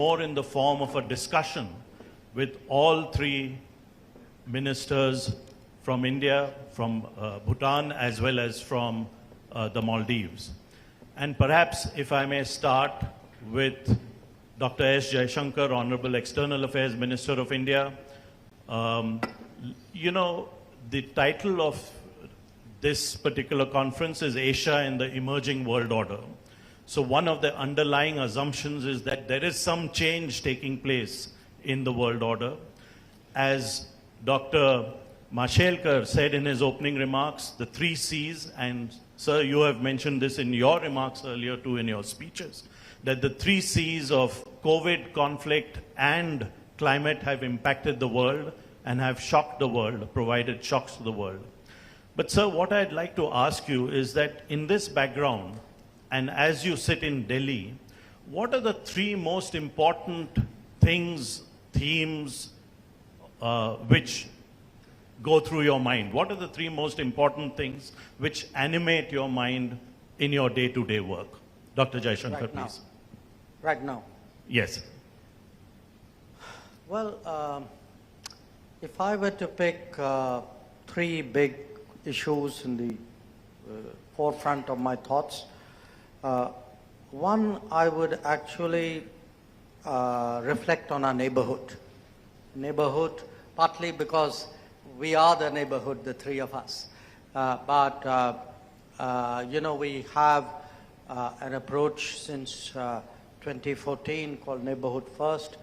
more in the form of a discussion with all three ministers from India, from Bhutan, as well as from the Maldives. And perhaps if I may start with Dr. S.Jaishankar, Honorable External Affairs Minister of India. You know, the title of this particular conference is Asia in the Emerging World Order. So one of the underlying assumptions is that there is some change taking place in the world order. As Dr. Jaishankar said in his opening remarks, the 3 C's, and sir, you have mentioned this in your remarks earlier too in your speeches, that the 3 C's of COVID, conflict, and climate have impacted the world and have shocked the world, provided shocks to the world. But sir, what I'd like to ask you is that in this background, and as you sit in Delhi, what are the 3 most important things, themes, which go through your mind? What are the 3 most important things which animate your mind in your day-to-day work? Dr. Jaishankar, please. Right now? Yes. Well, if I were to pick 3 big issues in the forefront of my thoughts, one, I would actually reflect on our neighborhood. Neighborhood, partly because we are the neighborhood, the 3 of us. You know, we have an approach since 2014 called Neighborhood First.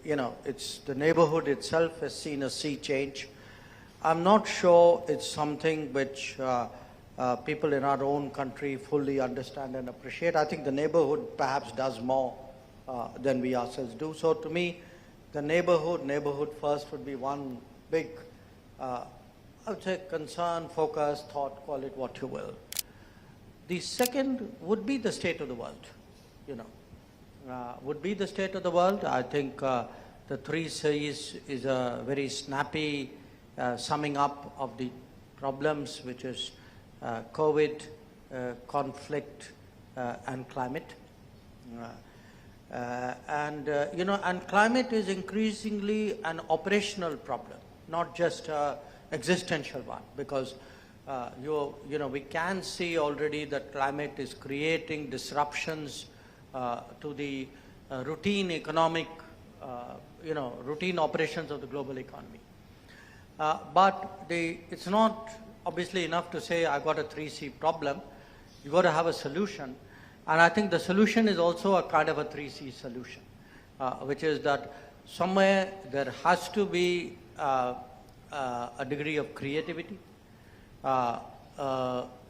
You know, it's the neighborhood itself has seen a sea change. I'm not sure it's something which people in our own country fully understand and appreciate. I think the neighborhood perhaps does more than we ourselves do. So to me, the neighborhood first would be one big, I would say, concern, focus, thought, call it what you will. The second would be the state of the world, you know, would be the state of the world. I think the 3 C's is a very snappy summing up of the problems, which is COVID, conflict, and climate. You know, and climate is increasingly an operational problem, not just an existential one, because you know, we can see already that climate is creating disruptions to the routine economic, you know, routine operations of the global economy. But it's not obviously enough to say I got a 3C problem. You got to have a solution. And I think the solution is also a kind of a 3C solution, which is that somewhere there has to be a degree of creativity, a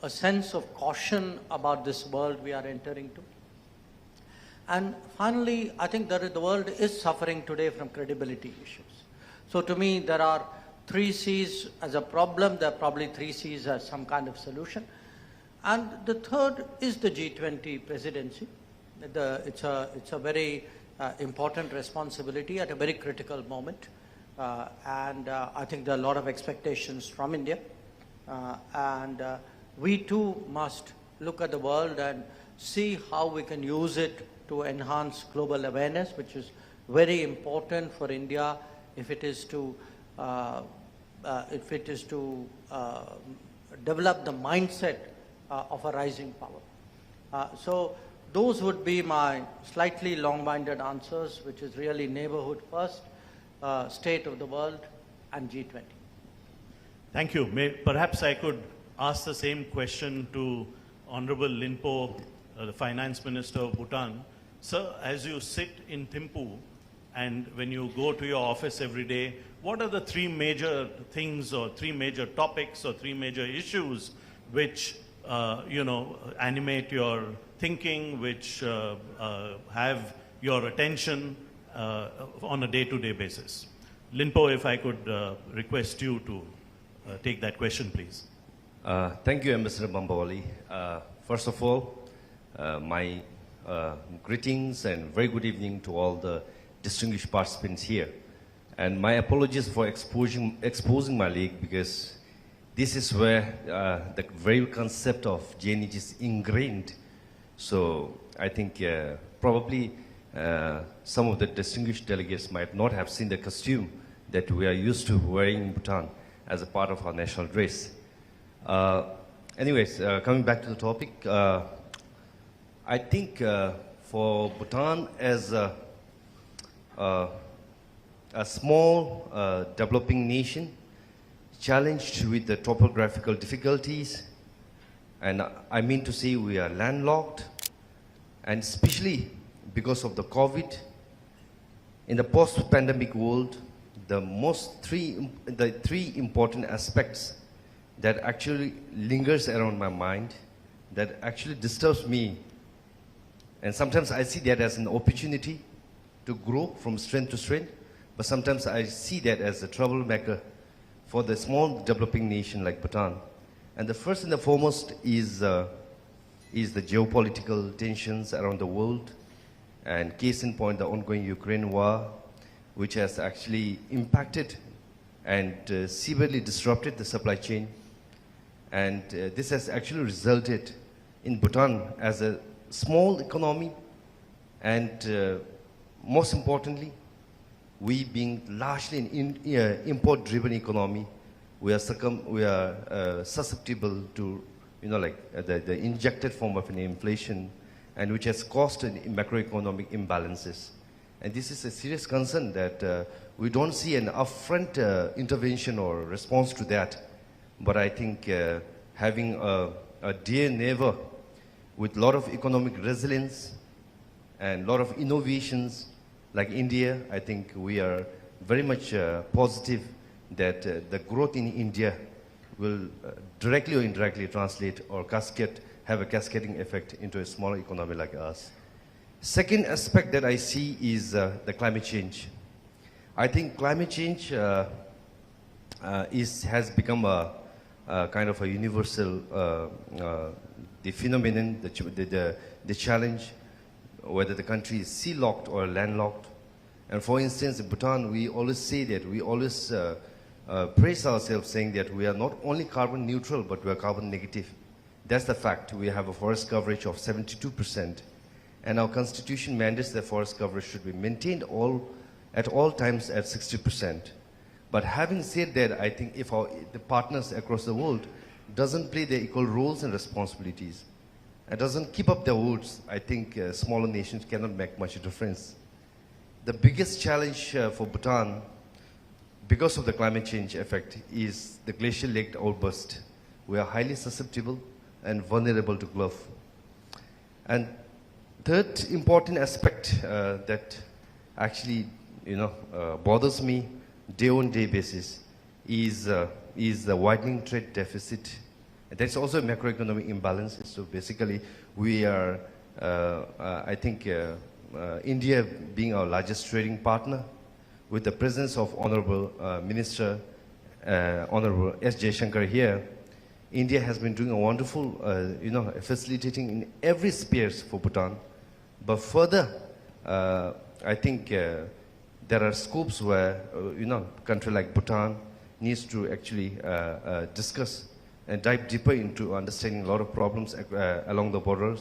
sense of caution about this world we are entering to. And finally, I think that the world is suffering today from credibility issues. So to me, there are 3 C's as a problem, there are probably 3 C's as some kind of solution. And the third is the G20 presidency. It's a very important responsibility at a very critical moment. I think there are a lot of expectations from India. We too must look at the world and see how we can use it to enhance global awareness, which is very important for India if it is to develop the mindset of a rising power. So those would be my slightly long-winded answers, which is really neighborhood first, state of the world, and G20. Thank you. Perhaps I could ask the same question to Honorable Linpo, the Finance Minister of Bhutan. Sir, as you sit in Thimphu and when you go to your office every day, what are the 3 major things or 3 major topics or 3 major issues which you know, animate your thinking, which have your attention on a day-to-day basis? Linpo, if I could request you to take that question, please. Thank you, Ambassador Bambawali. First of all, my greetings and very good evening to all the distinguished participants here. And my apologies for exposing my leg, because this is where the very concept of GNH is ingrained. So I think probably some of the distinguished delegates might not have seen the costume that we are used to wearing in Bhutan as a part of our national dress. Anyways, coming back to the topic, I think for Bhutan as a small developing nation challenged with the topographical difficulties, and I mean to say we are landlocked, and especially because of the COVID, in the post-pandemic world, the three important aspects that actually lingers around my mind, that actually disturbs me, and sometimes I see that as an opportunity to grow from strength to strength, but sometimes I see that as a troublemaker for the small developing nation like Bhutan. And the first and the foremost is the geopolitical tensions around the world, and case in point, the ongoing Ukraine war, which has actually impacted and severely disrupted the supply chain. And this has actually resulted in Bhutan as a small economy, and most importantly, we being largely an import-driven economy, we are susceptible to, the injected form of an inflation, and which has caused macroeconomic imbalances. And this is a serious concern that we don't see an upfront intervention or response to that. But I think having a dear neighbor with a lot of economic resilience and a lot of innovations like India, I think we are very much positive that the growth in India will directly or indirectly translate or have a cascading effect into a smaller economy like us. Second aspect that I see is the climate change. I think climate change has become a kind of a universal the phenomenon, the challenge, whether the country is sea-locked or landlocked. And for instance, in Bhutan, we always say that, we always praise ourselves saying that we are not only carbon neutral, but we are carbon negative. That's the fact. We have a forest coverage of 72%. And our constitution mandates that forest coverage should be maintained at all times at 60%. But having said that, I think if the partners across the world doesn't play their equal roles and responsibilities, and doesn't keep up their words, I think smaller nations cannot make much difference. The biggest challenge for Bhutan, because of the climate change effect, is the glacial lake outburst. We are highly susceptible and vulnerable to gulf. And third important aspect that actually bothers me day-on-day basis is the widening trade deficit. That's also a macroeconomic imbalance. So basically, we are, I think, India being our largest trading partner, with the presence of Honorable Minister, Honorable S.Jaishankar here, India has been doing a wonderful, facilitating in every spheres for Bhutan. But further, I think there are scopes where, country like Bhutan needs to actually discuss and dive deeper into understanding a lot of problems along the borders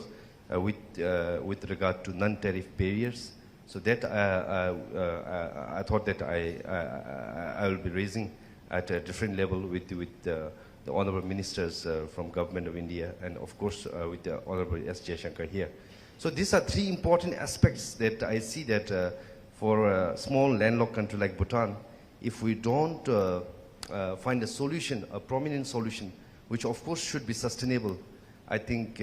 with regard to non-tariff barriers. So that I thought that I will be raising at a different level with the honorable ministers from Government of India, and of course with the Honorable S.Jaishankar here. So these are three important aspects that I see that for a small landlocked country like Bhutan, if we don't find a solution, a prominent solution, which of course should be sustainable, I think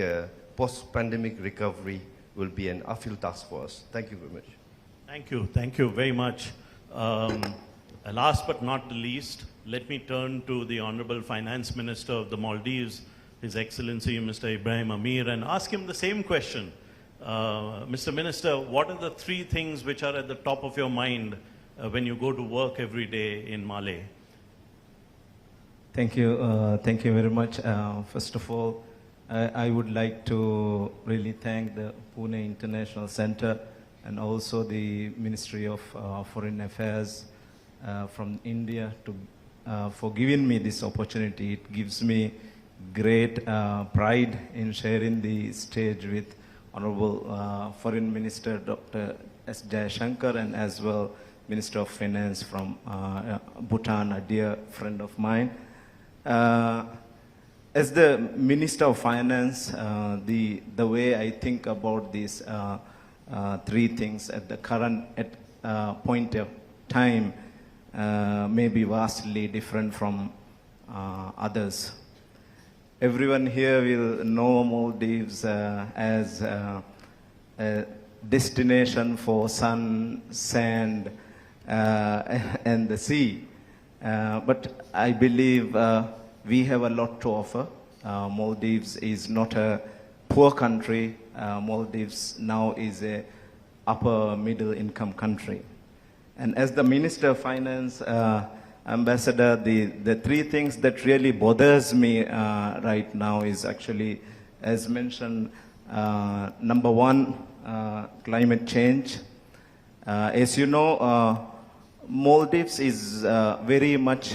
post-pandemic recovery will be an uphill task for us. Thank you very much. Thank you very much. Last but not the least, let me turn to the Honorable Finance Minister of the Maldives, His Excellency Mr. Ibrahim Amir, and ask him the same question. Mr. Minister, what are the three things which are at the top of your mind when you go to work every day in Malé? Thank you. Thank you very much. First of all, I would like to really thank the Pune International Center and also the Ministry of Foreign Affairs from India for giving me this opportunity. It gives me great pride in sharing the stage with Honorable Foreign Minister Dr. s.Jaishankar, and as well Minister of Finance from Bhutan, a dear friend of mine. As the Minister of Finance, the way I think about these three things at the current point of time may be vastly different from others. Everyone here will know Maldives as a destination for sun, sand, and the sea. But I believe we have a lot to offer. Maldives is not a poor country. Maldives now is a upper middle income country. And as the Minister of Finance, Ambassador, the three things that really bothers me right now is actually, as mentioned, number one, climate change. As you know, Maldives is very much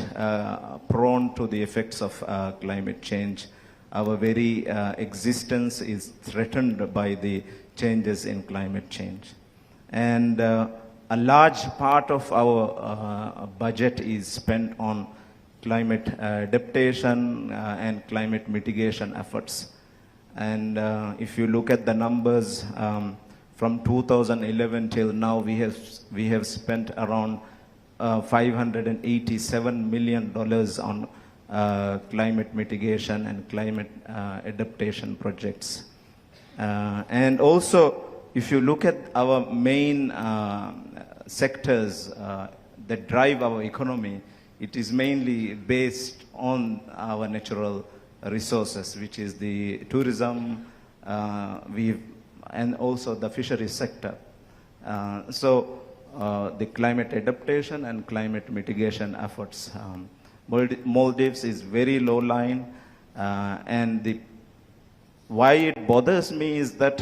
prone to the effects of climate change. Our very existence is threatened by the changes in climate change. And a large part of our budget is spent on climate adaptation and climate mitigation efforts. And if you look at the numbers, from 2011 till now, we have spent around $587 million on climate mitigation and climate adaptation projects. And also, if you look at our main sectors that drive our economy, it is mainly based on our natural resources, which is the tourism, and also the fisheries sector. So the climate adaptation and climate mitigation efforts. Maldives is very low lying, and why it bothers me is that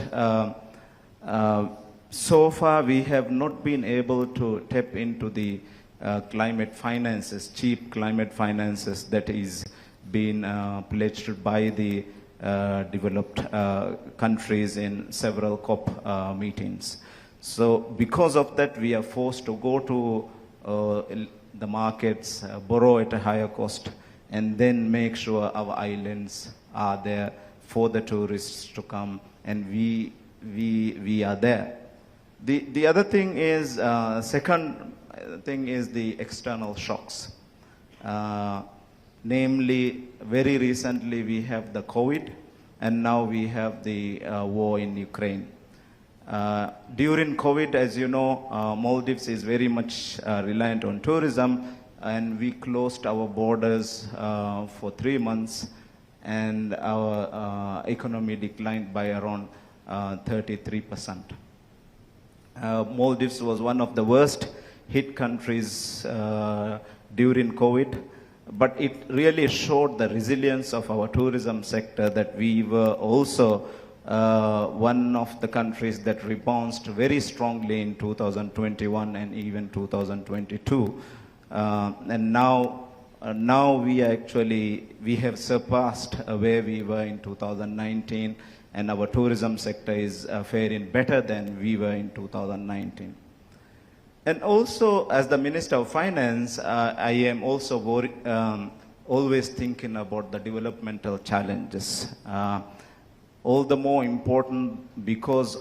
so far we have not been able to tap into the climate finances, cheap climate finances that is being pledged by the developed countries in several COP meetings. So because of that, we are forced to go to the markets, borrow at a higher cost, and then make sure our islands are there for the tourists to come, and we are there. The other thing is, second thing is the external shocks. Namely, very recently we have the COVID, and now we have the war in Ukraine. During COVID, as you know, Maldives is very much reliant on tourism, and we closed our borders for 3 months, and our economy declined by around 33%. Maldives was one of the worst hit countries during COVID, but it really showed the resilience of our tourism sector, that we were also one of the countries that rebounded very strongly in 2021 and even 2022. And now we have surpassed where we were in 2019, and our tourism sector is faring better than we were in 2019. And also, as the Minister of Finance, I am also always thinking about the developmental challenges. All the more important because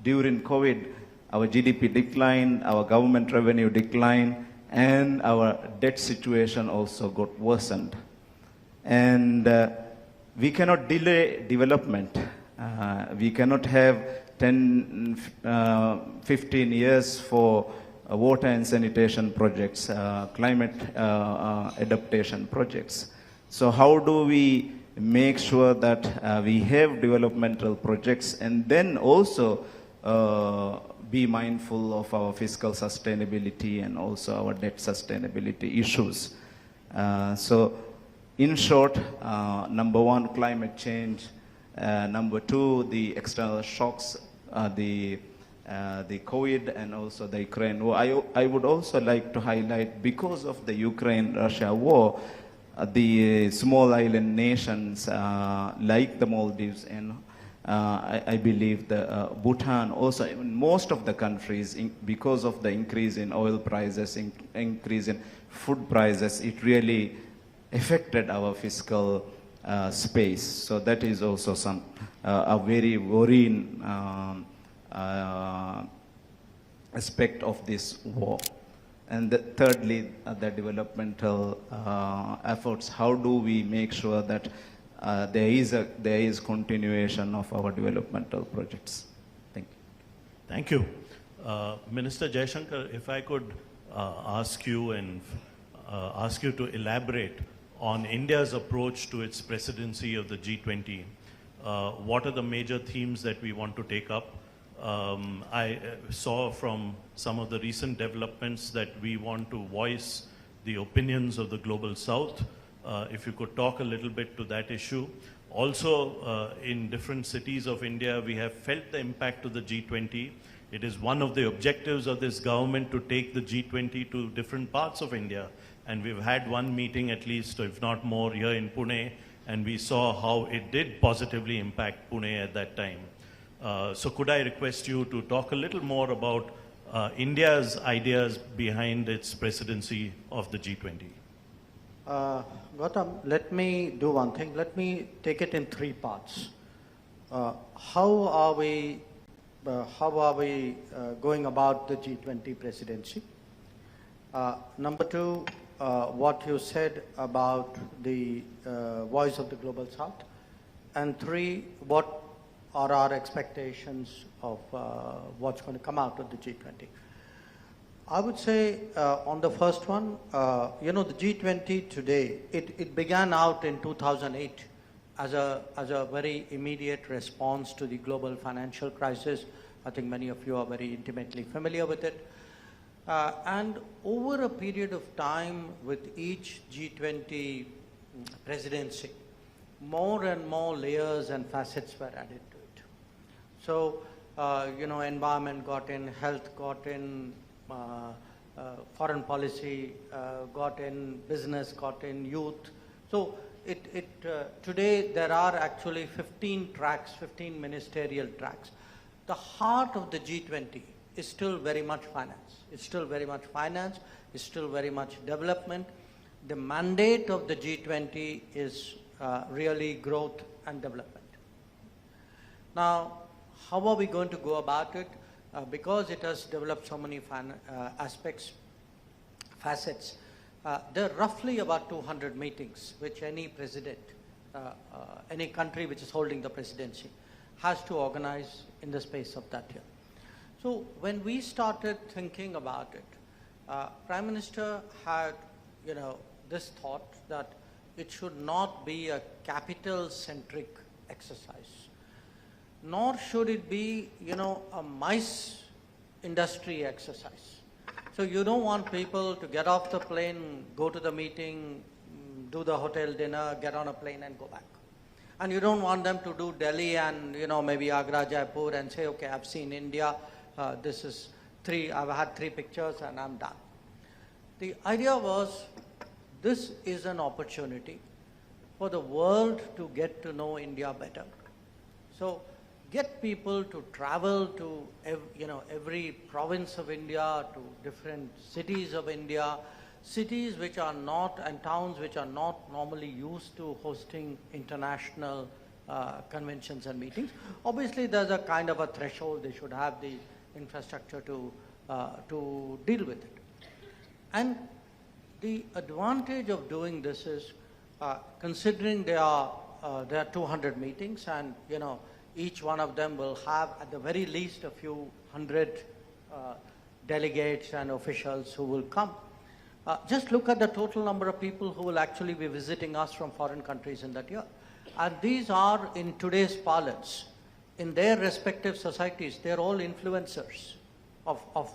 during COVID, our GDP declined, our government revenue declined, and our debt situation also got worsened. And we cannot delay development. We cannot have 10, 15 years for water and sanitation projects, climate adaptation projects. So how do we make sure that we have developmental projects, and then also be mindful of our fiscal sustainability and also our debt sustainability issues? So in short, number one, climate change. Number two, the external shocks, the COVID and also the Ukraine war. I would also like to highlight, because of the Ukraine-Russia war, the small island nations like the Maldives I believe the Bhutan also, even most of the countries, because of the increase in oil prices, increase in food prices, it really affected our fiscal space. So that is also some a very worrying aspect of this war. And thirdly, the developmental efforts. How do we make sure that there is continuation of our developmental projects? Thank you. Thank you. Minister Jaishankar, if I could ask you to elaborate on India's approach to its presidency of the G20. What are the major themes that we want to take up? I saw from some of the recent developments that we want to voice the opinions of the Global South. If you could talk a little bit to that issue. Also, in different cities of India, we have felt the impact of the G20. It is one of the objectives of this government to take the G20 to different parts of India. And we've had one meeting at least, if not more, here in Pune, and we saw how it did positively impact Pune at that time. So could I request you to talk a little more about India's ideas behind its presidency of the G20? Gautam, let me do one thing. Let me take it in three parts. How are we going about the G20 presidency? Number two, what you said about the voice of the Global South. And three, what are our expectations of what's going to come out of the G20? I would say on the first one, the G20 today, it began out in 2008 as a very immediate response to the global financial crisis. I think many of you are very intimately familiar with it. And over a period of time with each G20 presidency, more and more layers and facets were added to it. So, environment got in, health got in, foreign policy got in, business got in, youth. So today there are actually 15 tracks, 15 ministerial tracks. The heart of the G20 is still very much finance. It's still very much finance. It's still very much development. The mandate of the G20 is really growth and development. Now, how are we going to go about it? Because it has developed so many aspects, facets, there are roughly about 200 meetings which any president, any country which is holding the presidency, has to organize in the space of that year. So when we started thinking about it, Prime Minister had, this thought that it should not be a capital-centric exercise, nor should it be, a mice industry exercise. So you don't want people to get off the plane, go to the meeting, do the hotel dinner, get on a plane and go back. And you don't want them to do Delhi and, maybe Agra, Jaipur and say, okay, I've seen India, I've had 3 pictures and I'm done. The idea was, this is an opportunity for the world to get to know India better. So get people to travel to every province of India, to different cities of India, cities which are not, and towns which are not normally used to hosting international conventions and meetings. Obviously, there's a kind of a threshold. They should have the infrastructure to deal with it. And the advantage of doing this is, considering there are 200 meetings, and each one of them will have at the very least a few hundred delegates and officials who will come. Just look at the total number of people who will actually be visiting us from foreign countries in that year. And these are, in today's parlance, in their respective societies, they're all influencers of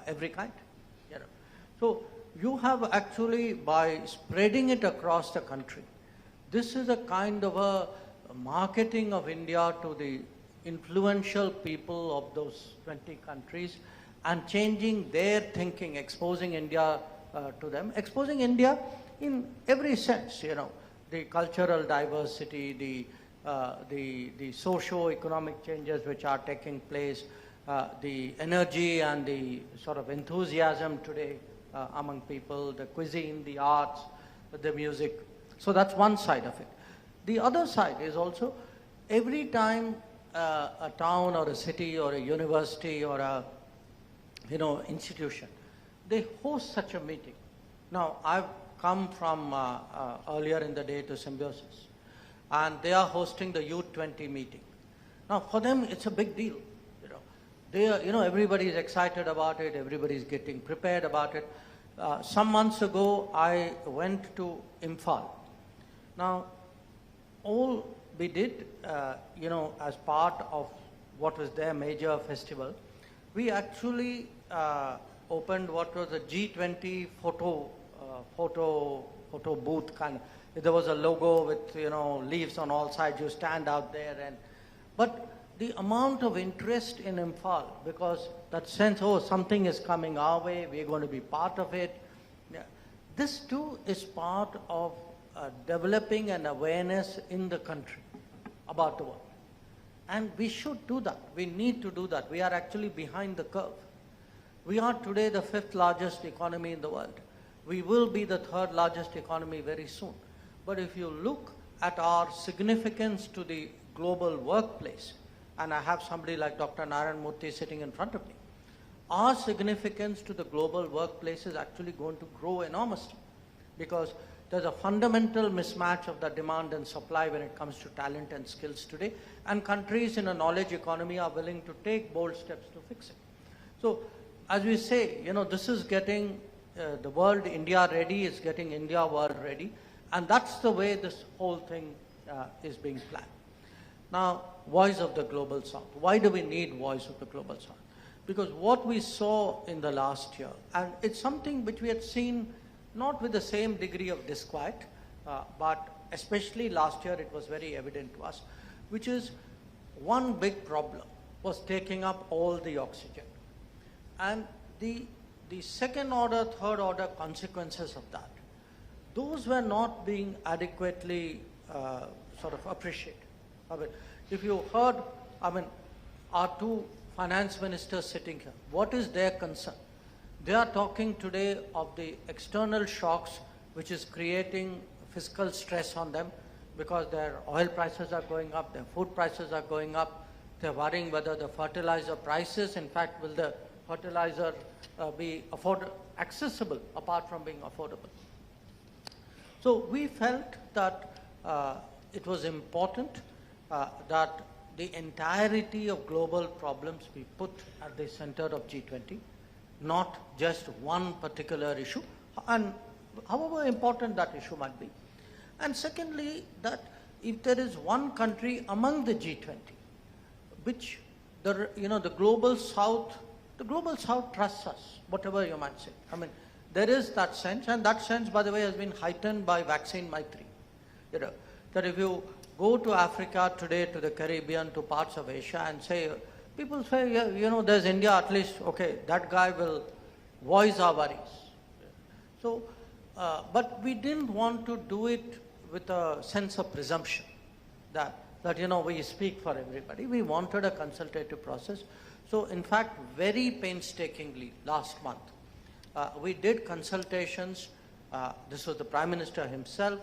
every kind. So you have actually, by spreading it across the country, this is a kind of a marketing of India to the influential people of those 20 countries and changing their thinking, exposing India to them, exposing India in every sense, the cultural diversity, the socio-economic changes which are taking place, the energy and the sort of enthusiasm today among people, the cuisine, the arts, the music. So that's one side of it. The other side is also every time a town or a city or a university or a institution, they host such a meeting. Now, I've come from earlier in the day to Symbiosis, and they are hosting the Youth 20 meeting. Now, for them, it's a big deal. Everybody is excited about it. Everybody is getting prepared about it. Some months ago, I went to Imphal. Now, all we did, as part of what was their major festival, we actually opened what was a G20 photo booth kind of. There was a logo with leaves on all sides. You stand out there, but the amount of interest in Imphal, because that sense, oh, something is coming our way, we're going to be part of it. Yeah. This too is part of developing an awareness in the country about the world. And we should do that. We need to do that. We are actually behind the curve. We are today the 5th largest economy in the world. We will be the 3rd largest economy very soon. But if you look at our significance to the global workplace, and I have somebody like Dr. Narayan Murthy sitting in front of me, our significance to the global workplace is actually going to grow enormously, because there's a fundamental mismatch of the demand and supply when it comes to talent and skills today, and countries in a knowledge economy are willing to take bold steps to fix it. So, as we say, this is getting the world India ready, is getting India world ready, and that's the way this whole thing is being planned. Now, Voice of the Global South. Why do we need Voice of the Global South? Because what we saw in the last year, and it's something which we had seen not with the same degree of disquiet, but especially last year it was very evident to us, which is one big problem was taking up all the oxygen. And the second order, third order consequences of that, those were not being adequately sort of appreciated. I mean, if you heard, our two finance ministers sitting here, what is their concern? They are talking today of the external shocks which is creating fiscal stress on them, because their oil prices are going up, their food prices are going up. They're worrying whether the fertilizer prices, in fact, will the fertilizer be accessible apart from being affordable. So we felt that it was important that the entirety of global problems be put at the center of G20, not just one particular issue, and however important that issue might be. And secondly, that if there is one country among the G20, which the global South trusts us, whatever you might say. I mean, there is that sense, and that sense, by the way, has been heightened by Vaccine Maitri. That if you go to Africa today, to the Caribbean, to parts of Asia, and say, people say, yeah, there's India, at least, okay, that guy will voice our worries. So, but we didn't want to do it with a sense of presumption that we speak for everybody. We wanted a consultative process. So, in fact, very painstakingly last month, we did consultations. This was the Prime Minister himself,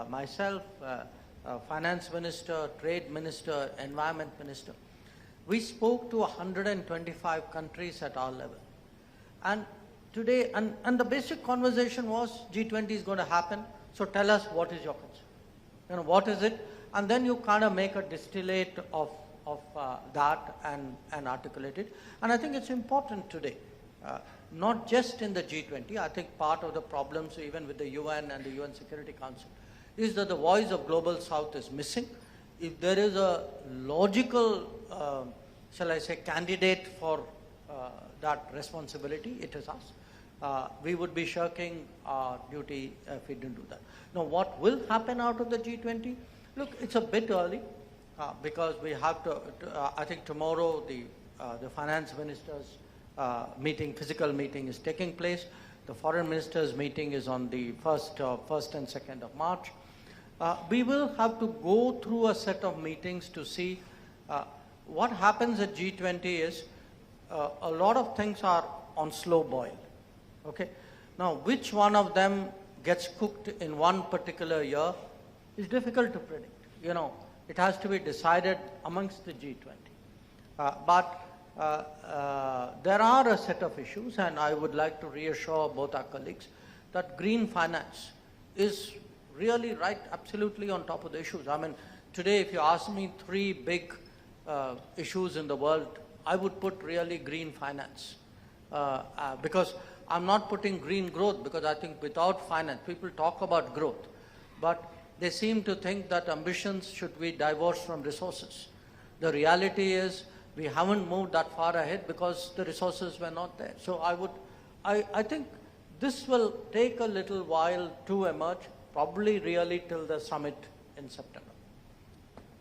myself, Finance Minister, Trade Minister, Environment Minister. We spoke to 125 countries at our level. And today, and the basic conversation was, G20 is going to happen, so tell us what is your concern. What is it? And then you kind of make a distillate of that and articulate it. And I think it's important today, not just in the G20. I think part of the problems even with the UN and the UN Security Council is that the voice of Global South is missing. If there is a logical, shall I say, candidate for that responsibility, it is us. We would be shirking our duty if we didn't do that. Now, what will happen out of the G20? Look, it's a bit early because we have to I think tomorrow the finance ministers physical meeting is taking place. The foreign ministers meeting is on the 1st and 2nd of March. We will have to go through a set of meetings to see what happens at G20 is a lot of things are on slow boil. Okay? Now, which one of them gets cooked in one particular year is difficult to predict. You know, it has to be decided amongst the G20. There are a set of issues, and I would like to reassure both our colleagues that green finance is really right, absolutely on top of the issues. I mean, today if you ask me three big issues in the world, I would put really green finance. Because I'm not putting green growth, because I think without finance, people talk about growth, but they seem to think that ambitions should be divorced from resources. The reality is we haven't moved that far ahead because the resources were not there. So I think this will take a little while to emerge, probably really till the summit in September.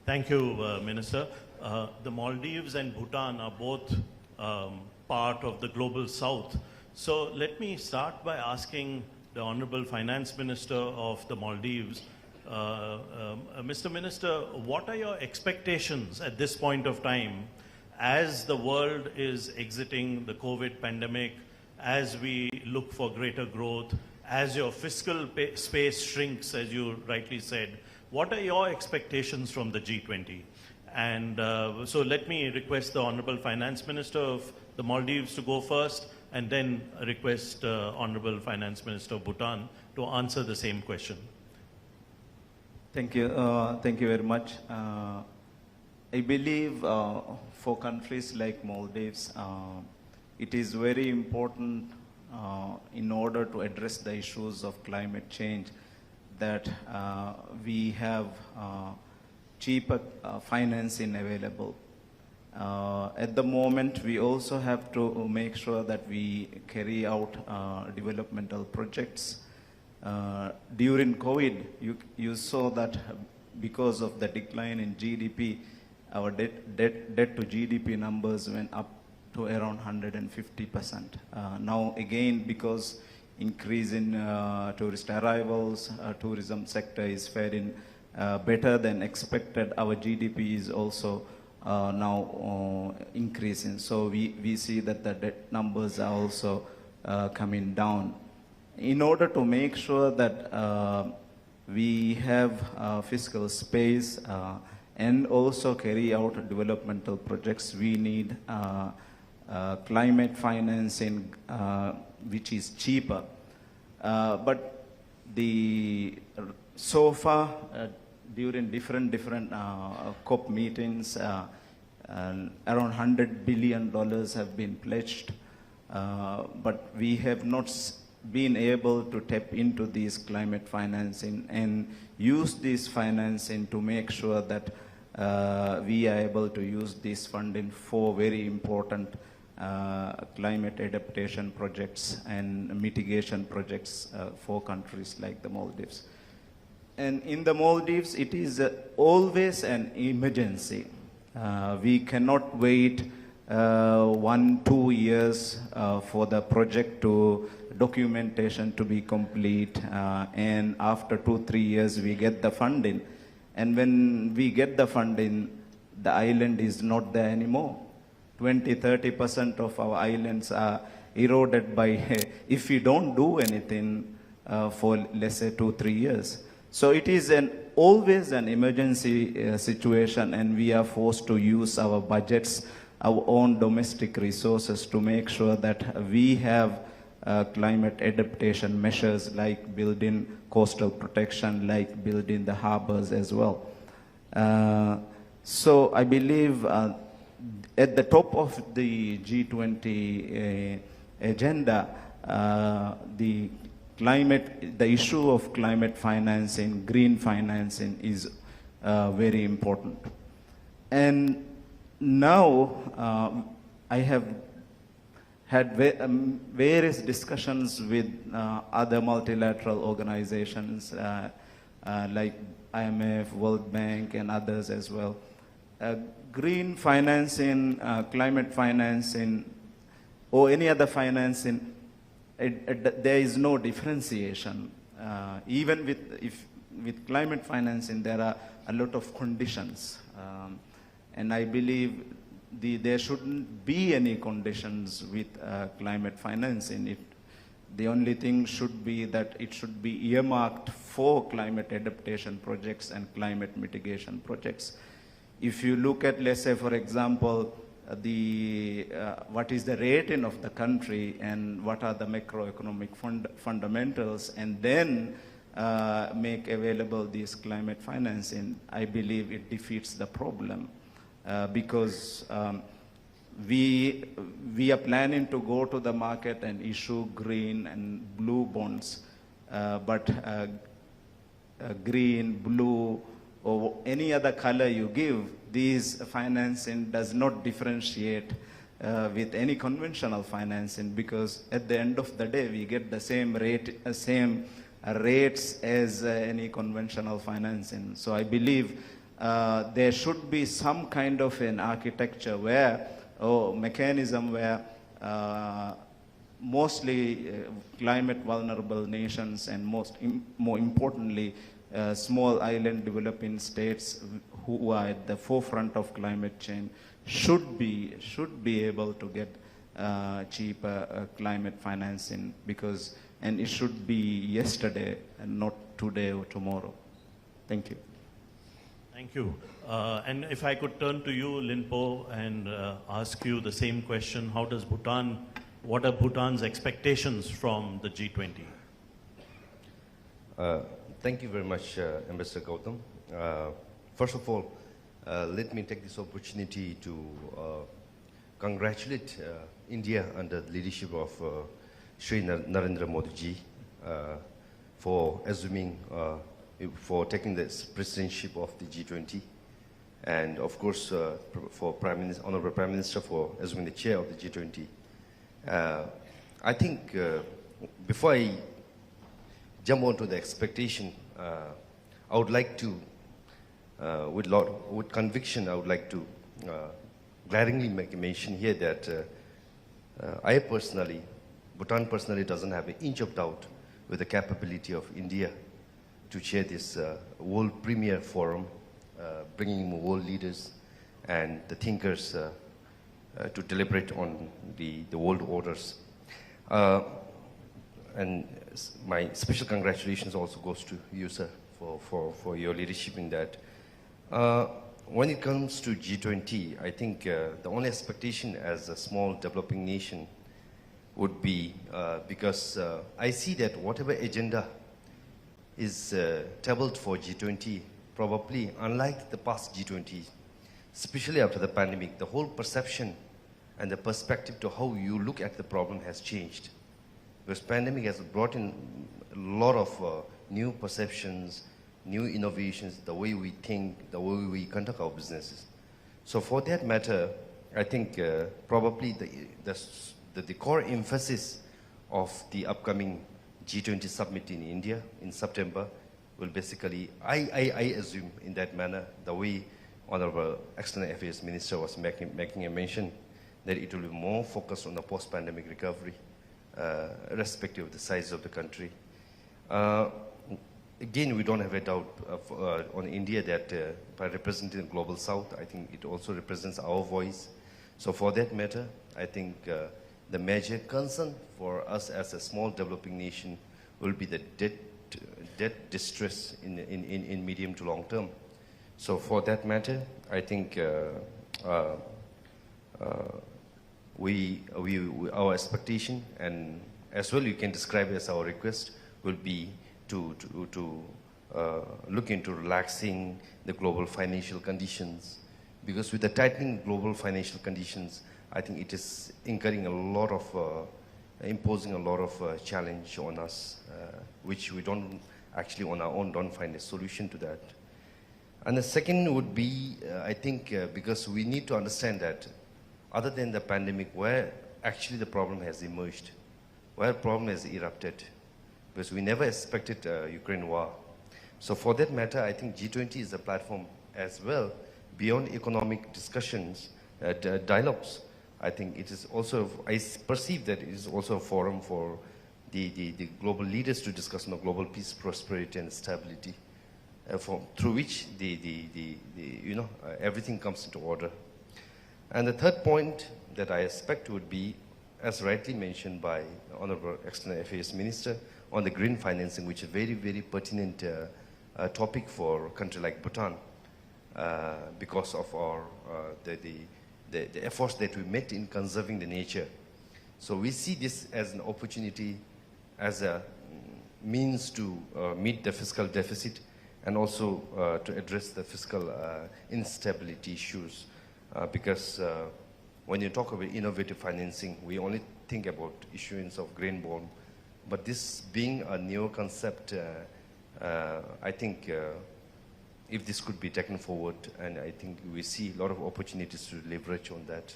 Thank you, Minister. The Maldives and Bhutan are both part of the global south. So let me start by asking the Honorable Finance Minister of the Maldives, Mr. Minister, what are your expectations at this point of time as the world is exiting the COVID pandemic, as we look for greater growth, as your fiscal space shrinks, as you rightly said? What are your expectations from the G20? And so let me request the Honorable Finance Minister of the Maldives to go first, and then request Honorable Finance Minister of Bhutan to answer the same question. Thank you. Thank you very much. I believe for countries like Maldives, it is very important in order to address the issues of climate change that we have cheaper financing available. At the moment, we also have to make sure that we carry out developmental projects. During COVID, you saw that because of the decline in GDP, our debt to GDP numbers went up to around 150%. Now again, because increase in tourist arrivals, tourism sector is faring better than expected, our GDP is also now increasing. So we see that the debt numbers are also coming down. In order to make sure that we have fiscal space and also carry out developmental projects, we need climate financing which is cheaper. But so far, during different COP meetings, around $100 billion have been pledged, but we have not been able to tap into this climate financing and use this financing to make sure that we are able to use this funding for very important climate adaptation projects and mitigation projects for countries like the Maldives. And in the Maldives, it is always an emergency. We cannot wait 1-2 years for the project documentation to be complete, and after 2-3 years we get the funding. And when we get the funding, the island is not there anymore. 20-30% of our islands are eroded by if we don't do anything for, let's say, 2-3 years. So it is always an emergency situation, and we are forced to use our budgets, our own domestic resources to make sure that we have climate adaptation measures like building coastal protection, like building the harbors as well. So I believe at the top of the G20 agenda, the issue of climate financing, green financing is very important. And now I have had various discussions with other multilateral organizations like IMF, World Bank, and others as well. Green financing, climate financing, or any other financing, there is no differentiation. Even if with climate financing, there are a lot of conditions. And I believe there shouldn't be any conditions with climate financing. The only thing should be that it should be earmarked for climate adaptation projects and climate mitigation projects. If you look at, let's say, for example, what is the rating of the country and what are the macroeconomic fundamentals, and then make available this climate financing, I believe it defeats the problem. Because we are planning to go to the market and issue green and blue bonds, but green, blue, or any other color you give, these financing does not differentiate with any conventional financing, because at the end of the day, we get the same rates as any conventional financing. So I believe there should be some kind of an architecture where, or mechanism where mostly climate vulnerable nations and more importantly, small island developing states who are at the forefront of climate change should be able to get cheaper climate financing, and it should be yesterday and not today or tomorrow. Thank you. Thank you. And if I could turn to you, Linpo, and ask you the same question: what are Bhutan's expectations from the G20? Thank you very much, Ambassador Gautam. First of all, let me take this opportunity to congratulate India under the leadership of Shri Narendra Modi ji for taking the presidency of the G20, and of course for Honorable Prime Minister for assuming the chair of the G20. I think before I jump onto the expectation, I would like to, with conviction, I would like to glaringly make a mention here that Bhutan personally doesn't have an inch of doubt with the capability of India to chair this world premier forum, bringing world leaders and the thinkers to deliberate on the world orders. And my special congratulations also goes to you, sir, for your leadership in that. When it comes to G20, I think the only expectation as a small developing nation would be, because I see that whatever agenda is tabled for G20, probably unlike the past G20, especially after the pandemic, the whole perception and the perspective to how you look at the problem has changed. Because pandemic has brought in a lot of new perceptions, new innovations, the way we think, the way we conduct our businesses. So for that matter, I think probably the core emphasis of the upcoming G20 summit in India in September will basically, I assume in that manner, the way Honorable External Affairs Minister was making a mention, that it will be more focused on the post-pandemic recovery, irrespective of the size of the country. Again, we don't have a doubt on India that by representing the Global South, I think it also represents our voice. So for that matter, I think the major concern for us as a small developing nation will be the debt distress in medium to long term. So for that matter, I think our expectation, and as well you can describe it as our request, will be to look into relaxing the global financial conditions, because with the tightening global financial conditions, I think it is incurring a lot of, imposing a lot of challenge on us, which we don't actually on our own don't find a solution to that. And the second would be, I think, because we need to understand that other than the pandemic, where actually the problem has emerged, where the problem has erupted, because we never expected Ukraine war. So for that matter, I think G20 is a platform as well, beyond economic discussions, dialogues. I think it is also, I perceive that it is also a forum for the global leaders to discuss on global peace, prosperity, and stability. through which everything comes into order. And the third point that I expect would be, as rightly mentioned by Honorable External Affairs Minister, on the green financing, which is a very, very pertinent topic for a country like Bhutan, because of our the efforts that we made in conserving the nature. So we see this as an opportunity, as a means to meet the fiscal deficit and also to address the fiscal instability issues. Because when you talk about innovative financing, we only think about issuance of green bond. But this being a new concept, I think if this could be taken forward, and I think we see a lot of opportunities to leverage on that.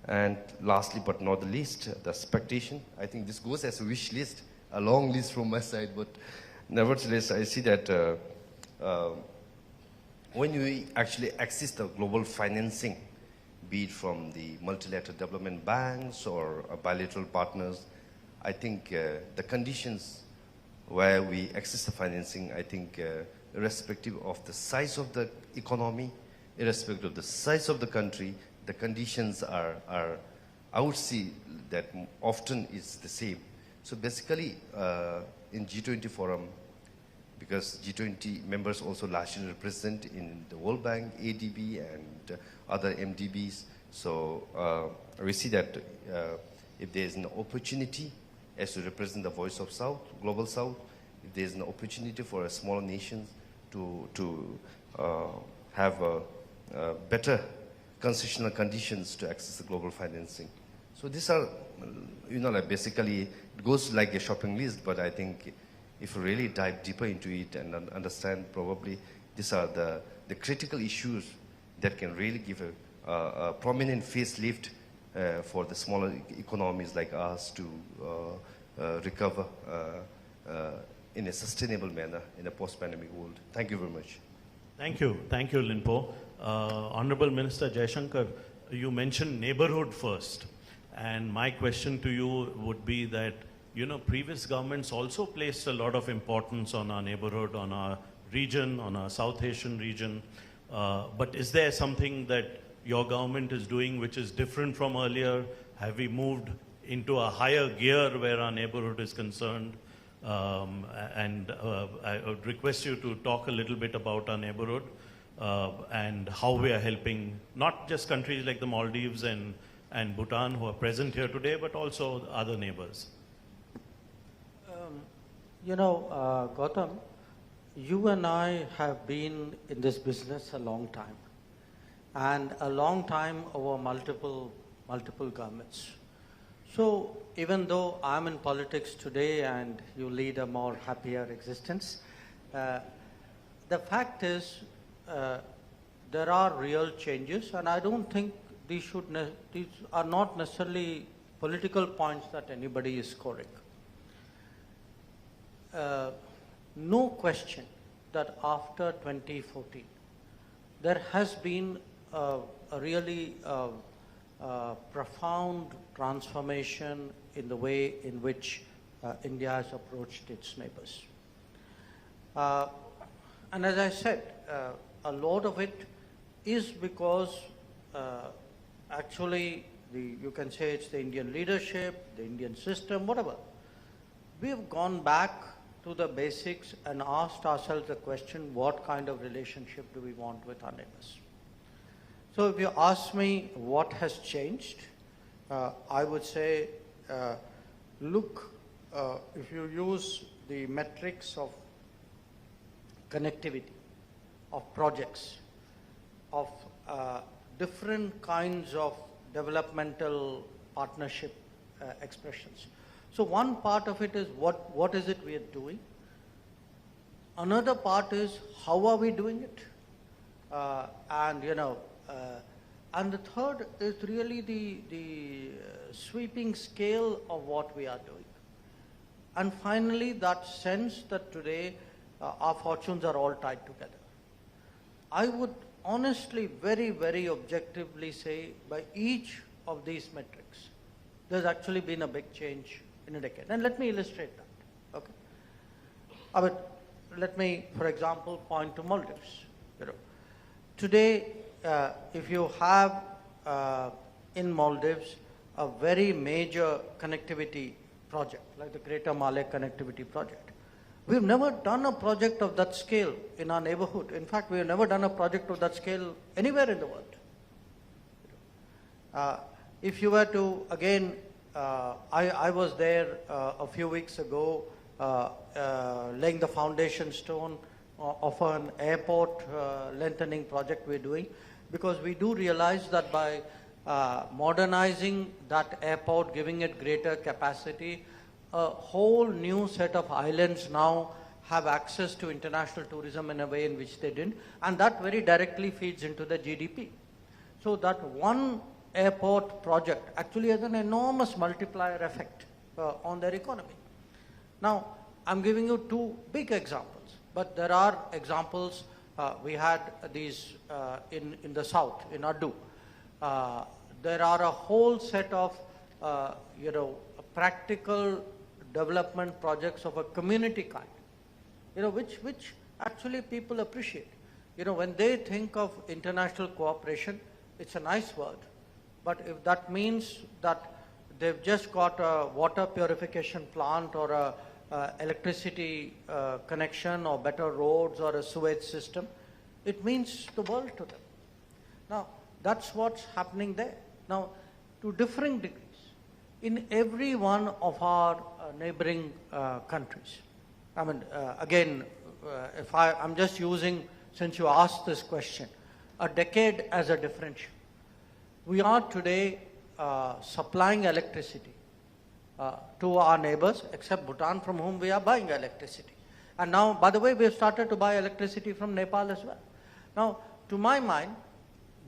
And lastly, but not the least, the expectation. I think this goes as a wish list, a long list from my side, but nevertheless, I see that when we actually access the global financing, be it from the multilateral development banks or bilateral partners, I think the conditions where we access the financing, I think irrespective of the size of the economy, irrespective of the size of the country, the conditions are I would see that often is the same. So basically, in G20 forum, because G20 members also largely represent in the World Bank, ADB, and other MDBs. So we see that if there is an opportunity as to represent the voice of South, Global South, if there is an opportunity for a smaller nations to have better concessional conditions to access the global financing. So these are, like basically, it goes like a shopping list, but I think if we really dive deeper into it and understand, probably these are the critical issues that can really give a prominent facelift for the smaller economies like us to recover in a sustainable manner in a post-pandemic world. Thank you very much. Thank you, Linpo. Honorable Minister Jaishankar, you mentioned neighborhood first. And my question to you would be that, previous governments also placed a lot of importance on our neighborhood, on our region, on our South Asian region. But is there something that your government is doing which is different from earlier? Have we moved into a higher gear where our neighborhood is concerned? I would request you to talk a little bit about our neighborhood and how we are helping not just countries like the Maldives and Bhutan who are present here today, but also other neighbors. Gautam, you and I have been in this business a long time, and a long time over multiple governments. So even though I'm in politics today and you lead a more happier existence, the fact is there are real changes, and I don't think these are not necessarily political points that anybody is scoring. No question that after 2014, there has been a really profound transformation in the way in which India has approached its neighbors. And as I said, a lot of it is because actually you can say it's the Indian leadership, the Indian system, whatever. We have gone back to the basics and asked ourselves the question, what kind of relationship do we want with our neighbors? So if you ask me what has changed, I would say, look, if you use the metrics of connectivity, of projects, of different kinds of developmental partnership expressions. So one part of it is what is it we are doing? Another part is how are we doing it? And the third is really the sweeping scale of what we are doing. And finally, that sense that today our fortunes are all tied together. I would honestly, very, very objectively say by each of these metrics, there's actually been a big change in a decade. And let me illustrate that. Okay. let me, for example, point to Maldives. You know, today, if you have in Maldives a very major connectivity project, like the Greater Malay Connectivity Project, we've never done a project of that scale in our neighborhood. In fact, we have never done a project of that scale anywhere in the world. If you were to, again, I was there a few weeks ago laying the foundation stone of an airport lengthening project we're doing, because we do realize that by modernizing that airport, giving it greater capacity, a whole new set of islands now have access to international tourism in a way in which they didn't, and that very directly feeds into the GDP. So that one airport project actually has an enormous multiplier effect on their economy. Now, I'm giving you two big examples, but there are examples. We had these in the south, in Addu. There are a whole set of, practical development projects of a community kind, which actually people appreciate. When they think of international cooperation, it's a nice word, but if that means that they've just got a water purification plant or a electricity connection or better roads or a sewage system, it means the world to them. Now, that's what's happening there. Now, to differing degrees, in every one of our neighboring countries. I mean, again, I'm just using, since you asked this question, a decade as a differential. We are today supplying electricity to our neighbors, except Bhutan, from whom we are buying electricity. And now, by the way, we have started to buy electricity from Nepal as well. Now, to my mind,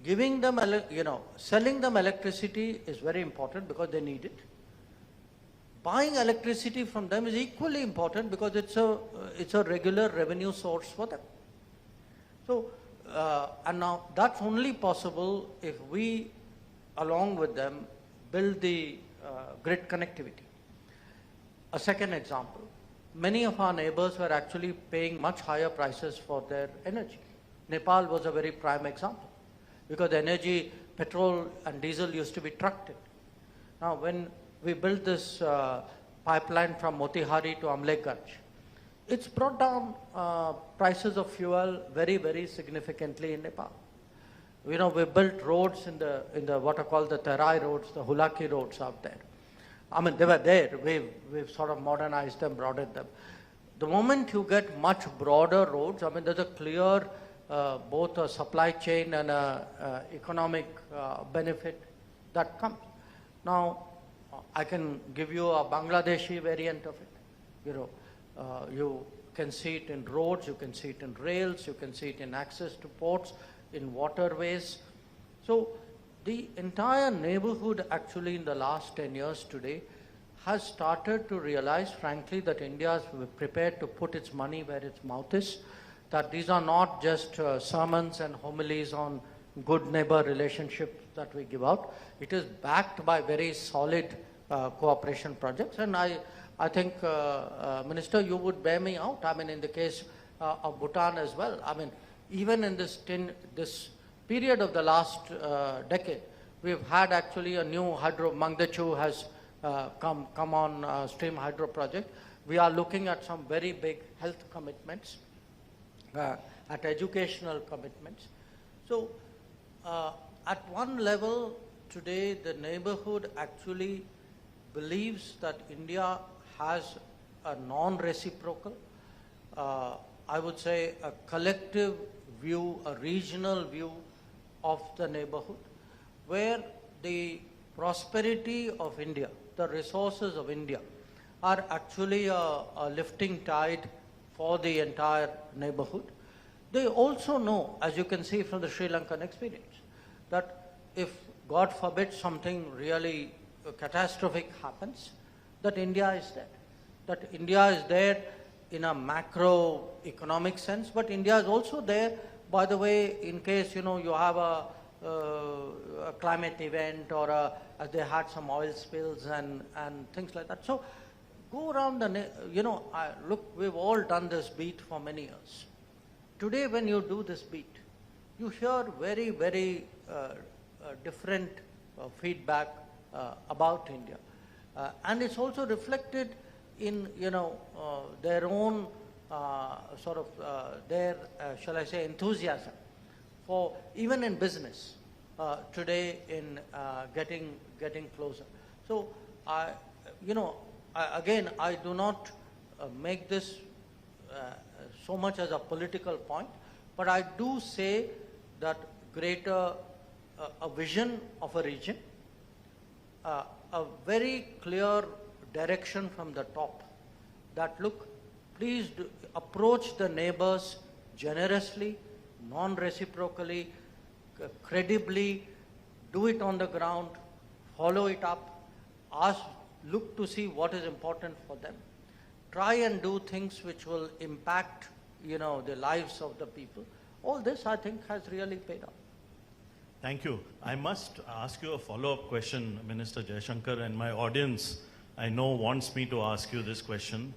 giving them, selling them electricity is very important because they need it. Buying electricity from them is equally important because it's a regular revenue source for them. So, and now that's only possible if we, along with them, build the grid connectivity. A second example, many of our neighbors were actually paying much higher prices for their energy. Nepal was a very prime example because energy, petrol and diesel used to be trucked in. Now, when we built this pipeline from Motihari to Amleganj, it's brought down prices of fuel very, very significantly in Nepal. We built roads in the what are called the Terai roads, the Hulaki roads out there. I mean, they were there. We've sort of modernized them, broadened them. The moment you get much broader roads, I mean, there's a clear both a supply chain and a economic benefit that comes. Now, I can give you a Bangladeshi variant of it. You can see it in roads, you can see it in rails, you can see it in access to ports, in waterways. So the entire neighborhood actually in the last 10 years today has started to realize, frankly, that India is prepared to put its money where its mouth is, that these are not just sermons and homilies on good neighbor relationships that we give out. It is backed by very solid cooperation projects. And I think, Minister, you would bear me out. I mean, in the case of Bhutan as well. I mean, even in this period of the last decade, we've had actually a new hydro, Mangdechu has come on stream hydro project. We are looking at some very big health commitments, at educational commitments. So at one level today, the neighborhood actually believes that India has a non-reciprocal, I would say a collective view, a regional view of the neighborhood, where the prosperity of India, the resources of India, are actually a lifting tide for the entire neighborhood. They also know, as you can see from the Sri Lankan experience, that if, God forbid, something really catastrophic happens, that India is there. That India is there in a macroeconomic sense, but India is also there, by the way, in case, you have a climate event or as they had some oil spills and things like that. So Go around look, we've all done this beat for many years. Today when you do this beat, you hear very, very different feedback about India. And it's also reflected in, their own shall I say, enthusiasm for, even in business, today in getting closer. So, again, I do not make this so much as a political point, but I do say that greater a vision of a region, a very clear direction from the top, that look, please approach the neighbors generously, non-reciprocally, credibly, do it on the ground, follow it up, look to see what is important for them. Try and do things which will impact, the lives of the people. All this, I think, has really paid off. Thank you. I must ask you a follow-up question, Minister Jaishankar, and my audience, I know, wants me to ask you this question,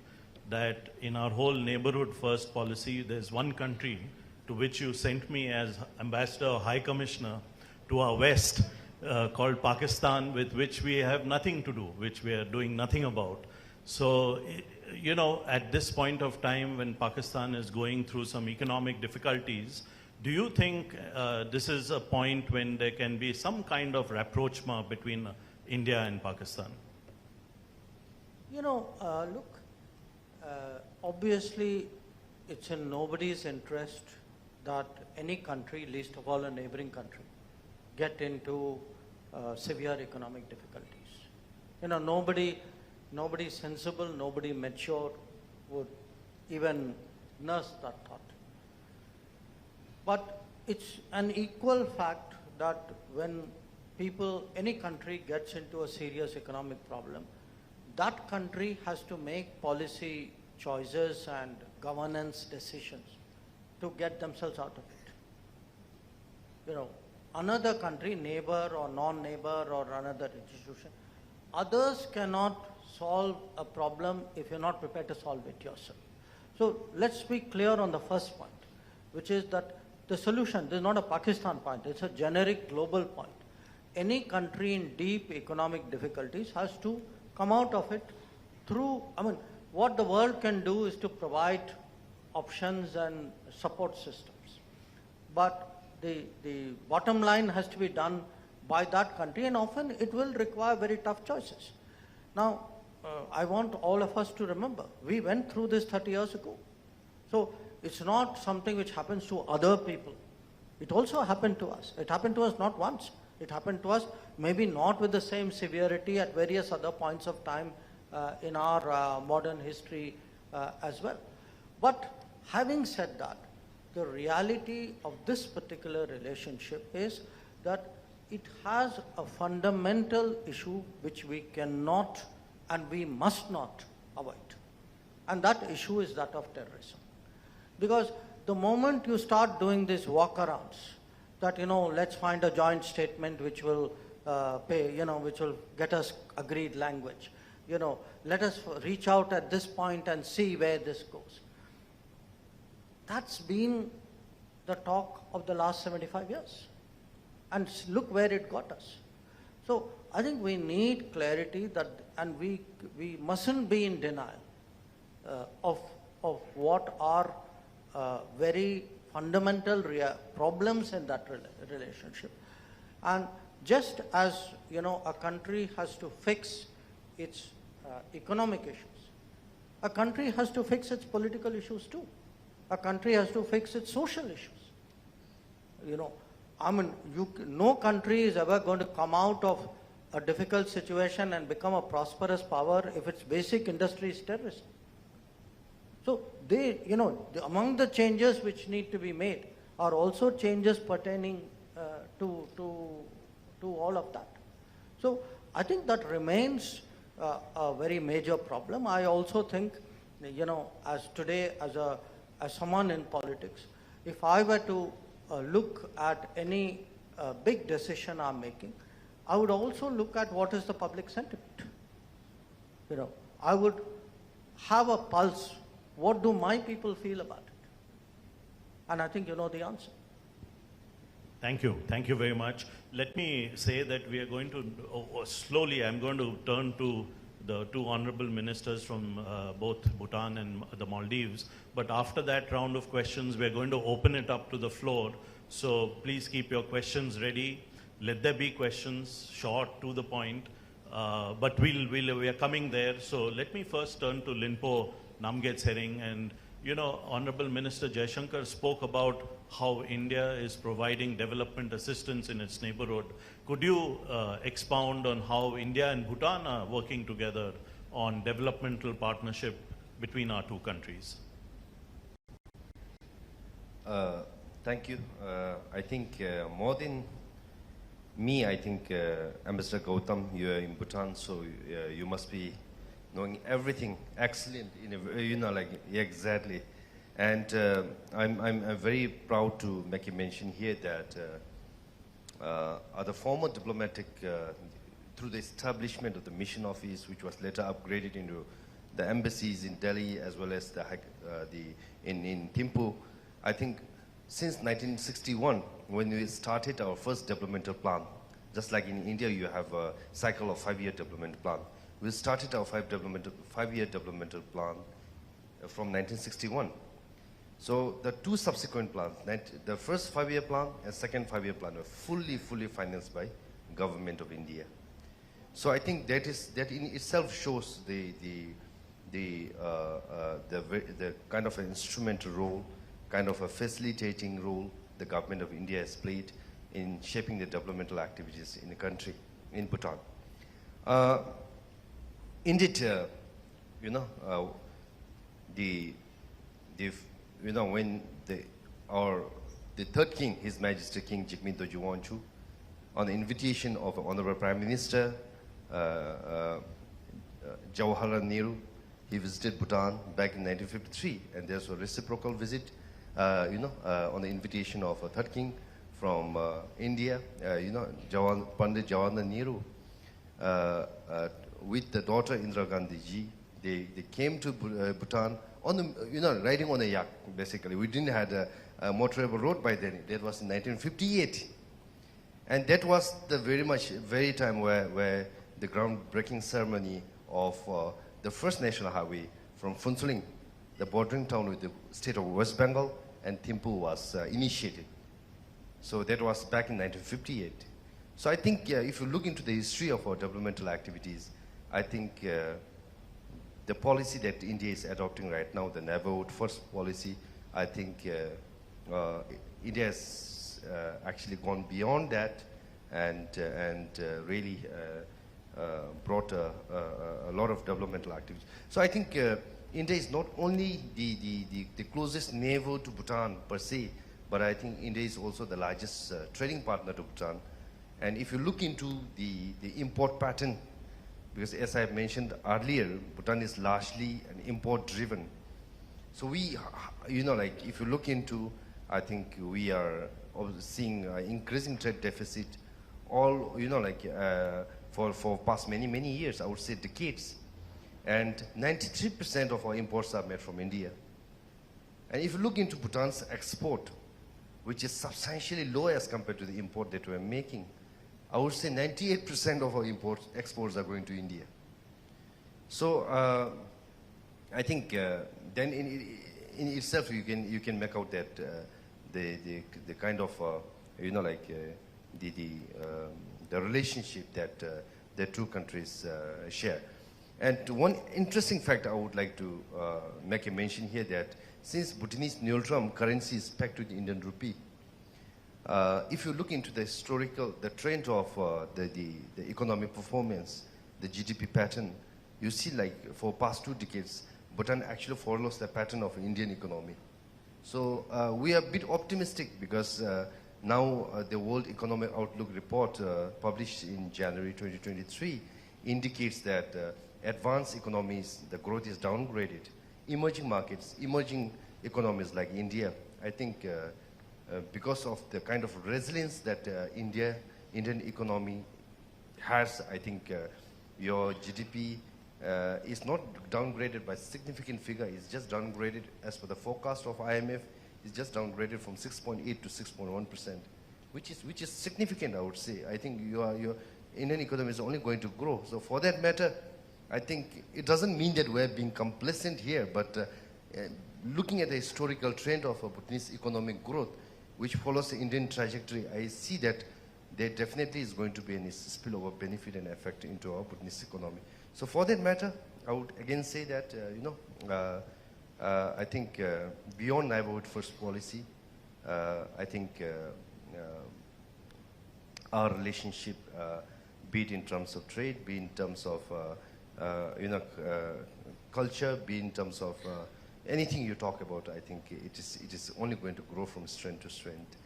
that in our whole neighborhood first policy, there's one country to which you sent me as Ambassador or High Commissioner to our west, called Pakistan, with which we have nothing to do, which we are doing nothing about. So, at this point of time when Pakistan is going through some economic difficulties, do you think this is a point when there can be some kind of rapprochement between India and Pakistan? Look, obviously it's in nobody's interest that any country, least of all a neighboring country, get into severe economic difficulties. Nobody sensible, nobody mature would even nurse that thought. But it's an equal fact that when any country gets into a serious economic problem, that country has to make policy choices and governance decisions to get themselves out of it. Another country, neighbor or non-neighbor or another institution, others cannot solve a problem if you're not prepared to solve it yourself. So let's be clear on the first point, which is that the solution, this is not a Pakistan point, it's a generic global point. Any country in deep economic difficulties has to come out of it through, what the world can do is to provide options and support systems. But the bottom line has to be done by that country, and often it will require very tough choices. Now, I want all of us to remember, we went through this 30 years ago. So it's not something which happens to other people. It also happened to us. It happened to us not once. It happened to us maybe not with the same severity at various other points of time in our modern history as well. But having said that, the reality of this particular relationship is that it has a fundamental issue which we cannot and we must not avoid. And that issue is that of terrorism. Because the moment you start doing these walkarounds, that, let's find a joint statement which will which will get us agreed language. Let us reach out at this point and see where this goes. That's been the talk of the last 75 years. And look where it got us. So I think we need clarity and we mustn't be in denial of what are very fundamental problems in that relationship. And just as, a country has to fix its economic issues, a country has to fix its political issues too. A country has to fix its social issues. No country is ever going to come out of a difficult situation and become a prosperous power if its basic industry is terrorism. So among the changes which need to be made are also changes pertaining to all of that. So I think that remains a very major problem. I also think, as today, as someone in politics, if I were to look at any big decision I'm making, I would also look at what is the public sentiment. I would have a pulse. What do my people feel about it? And I think you know the answer. Thank you. Thank you very much. Let me say that we are going to, slowly, I'm going to turn to the two honorable ministers from both Bhutan and the Maldives. But after that round of questions, we're going to open it up to the floor. So please keep your questions ready. Let there be questions, short, to the point. But we are coming there. So let me first turn to Linpo Namgyet Sering. And, you know, Honorable Minister Jaishankar spoke about how India is providing development assistance in its neighborhood. Could you expound on how India and Bhutan are working together on developmental partnership between our two countries? Thank you. I think more than me, I think Ambassador Gautam, you are in Bhutan, so you must be knowing everything excellent, you know, like, yeah, exactly. And I'm very proud to make a mention here that the former diplomatic, through the establishment of the mission office, which was later upgraded into the embassies in Delhi as well as in Thimphu, I think since 1961, when we started our first developmental plan, just like in India, you have a cycle of 5-year development plan. We started our 5-year developmental plan from 1961. So the two subsequent plans, the first 5-year plan and second 5-year plan were fully financed by government of India. So I think that in itself shows the kind of an instrumental role, kind of a facilitating role the government of India has played in shaping the developmental activities in the country, in Bhutan. Indeed, you know, when the third king, His Majesty King Jigme Dorji Wangchuck, on the invitation of Honorable Prime Minister Jawaharlal Nehru, he visited Bhutan back in 1953, and there's a reciprocal visit, on the invitation of a third king from India, Pandit Jawaharlal Nehru, with the daughter Indira Gandhi ji. They came to Bhutan on the, riding on a yak, basically. We didn't have a motorable road by then. That was in 1958. And that was the very time where the groundbreaking ceremony of the first national highway from Phuntsholing, the bordering town with the state of West Bengal, and Thimphu was initiated. So that was back in 1958. So I think if you look into the history of our developmental activities, I think the policy that India is adopting right now, the neighborhood first policy, I think India has actually gone beyond that and really brought a lot of developmental activities. So I think India is not only the closest neighbor to Bhutan per se, but I think India is also the largest trading partner to Bhutan. And if you look into the import pattern, because as I mentioned earlier, Bhutan is largely an import-driven. So we, if you look into, I think we are seeing increasing trade deficit, all, for past many years, I would say decades. And 93% of our imports are made from India. And if you look into Bhutan's export, which is substantially lower as compared to the import that we're making, I would say 98% of our exports are going to India. So I think then in itself you can make out that the kind of the relationship that the two countries share. And one interesting fact I would like to make a mention here, that since Bhutanese Nyolram currency is pegged to the Indian rupee, if you look into the trend of the economic performance, the GDP pattern, you see like for past 2 decades, Bhutan actually follows the pattern of Indian economy. So we are a bit optimistic because now the World Economic Outlook report published in January 2023 indicates that advanced economies, the growth is downgraded. Emerging markets, emerging economies like India, I think because of the kind of resilience that Indian economy has, I think your GDP is not downgraded by significant figure. It's just downgraded as per the forecast of IMF. It's just downgraded from 6.8 to 6.1%, which is significant, I would say. I think your Indian economy is only going to grow. So for that matter, I think it doesn't mean that we're being complacent here, but looking at the historical trend of Bhutanese economic growth, which follows the Indian trajectory, I see that there definitely is going to be a spillover benefit and effect into our Bhutanese economy. So for that matter, I would again say that, I think beyond neighborhood first policy, I think our relationship, be it in terms of trade, be in terms of culture, be in terms of anything you talk about, I think it is only going to grow from strength to strength.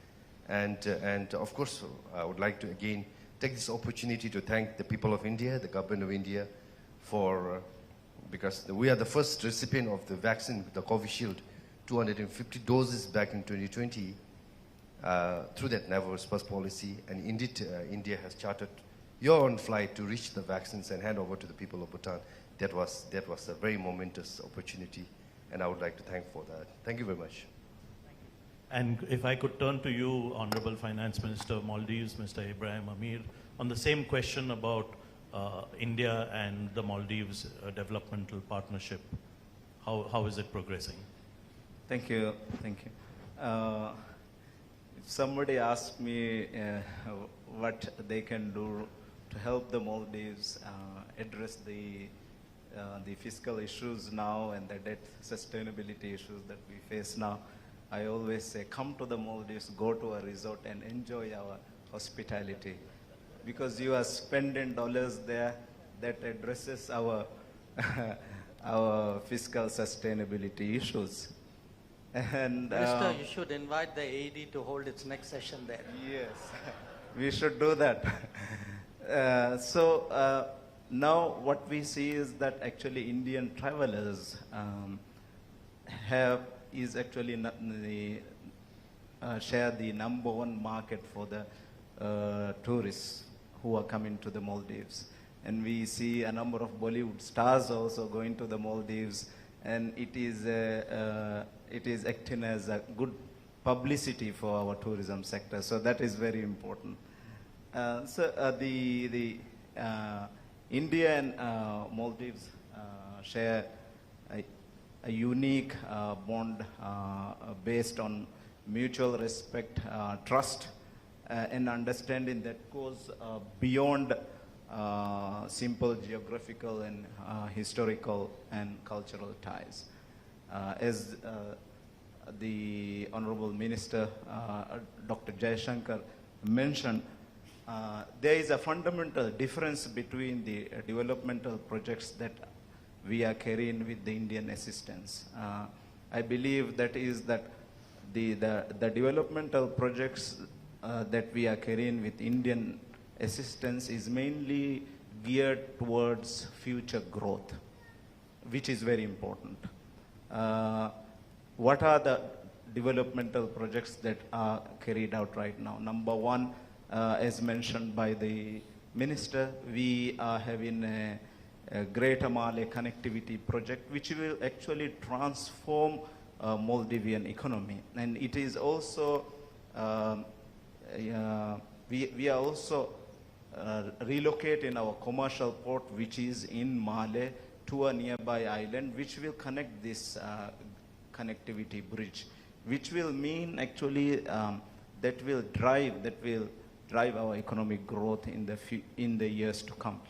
And of course, I would like to again take this opportunity to thank the people of India, the government of India, because we are the first recipient of the vaccine, the Covishield, 250 doses back in 2020 through that Never First policy. And indeed, India has chartered your own flight to reach the vaccines and hand over to the people of Bhutan. That was a very momentous opportunity, and I would like to thank for that. Thank you very much. And if I could turn to you, Honorable Finance Minister of Maldives, Mr. Ibrahim Amir, on the same question about India and the Maldives developmental partnership. How is it progressing? Thank you. Thank you. If somebody asked me what they can do to help the Maldives address the fiscal issues now and the debt sustainability issues that we face now, I always say, come to the Maldives, go to a resort and enjoy our hospitality. Because you are spending dollars there that addresses our, our fiscal sustainability issues. And Minister, you should invite the AED to hold its next session there. Yes, we should do that. Now what we see is that actually Indian travelers share the #1 market for the tourists who are coming to the Maldives. And we see a number of Bollywood stars also going to the Maldives, and it is acting as a good publicity for our tourism sector. So that is very important. The India and Maldives share a unique bond based on mutual respect, trust, and understanding that goes beyond simple geographical and historical and cultural ties. As the Honorable Minister, Dr. Jaishankar mentioned, there is a fundamental difference between the developmental projects that we are carrying with the Indian assistance. I believe that is that the developmental projects that we are carrying with Indian assistance is mainly geared towards future growth, which is very important. What are the developmental projects that are carried out right now? Number one, as mentioned by the Minister, we are having a Greater Malay connectivity project which will actually transform Maldivian economy. And it is also, we are also relocating our commercial port, which is in Malé, to a nearby island, which will connect this connectivity bridge, which will mean actually that will drive our economic growth in the years to come.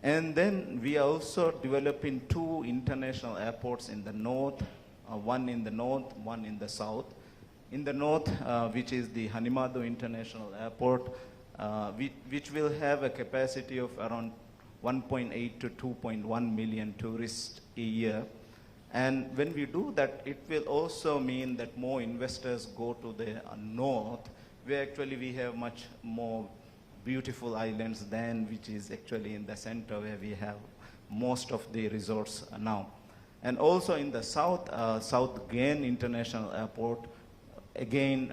And then we are also developing 2 international airports in the north, one in the north, one in the south. In the north, which is the Hanimado International Airport, which will have a capacity of around 1.8 to 2.1 million tourists a year. And when we do that, it will also mean that more investors go to the north, where actually we have much more beautiful islands than which is actually in the center, where we have most of the resorts now. And also in the south, South Gain International Airport, again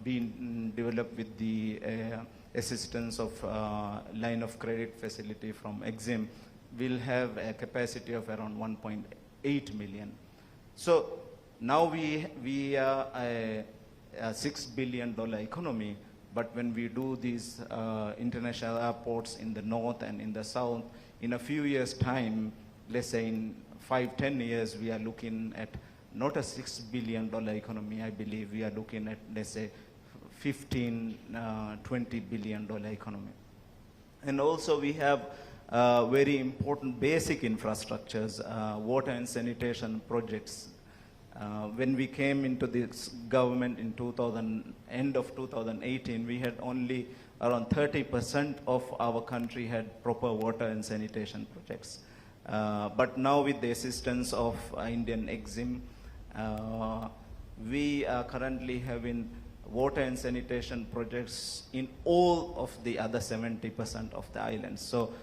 being developed with the assistance of line of credit facility from Exim, will have a capacity of around 1.8 million. So now we are a $6 billion economy, but when we do these international airports in the north and in the south, in a few years' time, let's say in 5-10 years, we are looking at not a $6 billion economy. I believe we are looking at, let's say, $15-20 billion economy. And also we have very important basic infrastructures, water and sanitation projects. When we came into this government in end of 2018, we had only around 30% of our country had proper water and sanitation projects. But now with the assistance of Indian Exim, we are currently having water and sanitation projects in all of the other 70% of the islands. So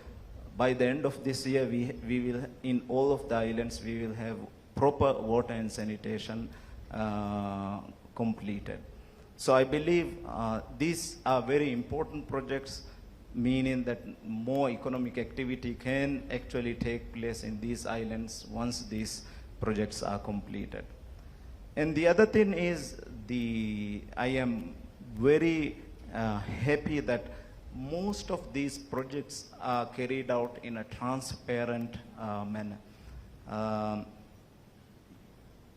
by the end of this year, we will, in all of the islands, we will have proper water and sanitation completed. So I believe these are very important projects, meaning that more economic activity can actually take place in these islands once these projects are completed. And the other thing is, I am very happy that most of these projects are carried out in a transparent manner.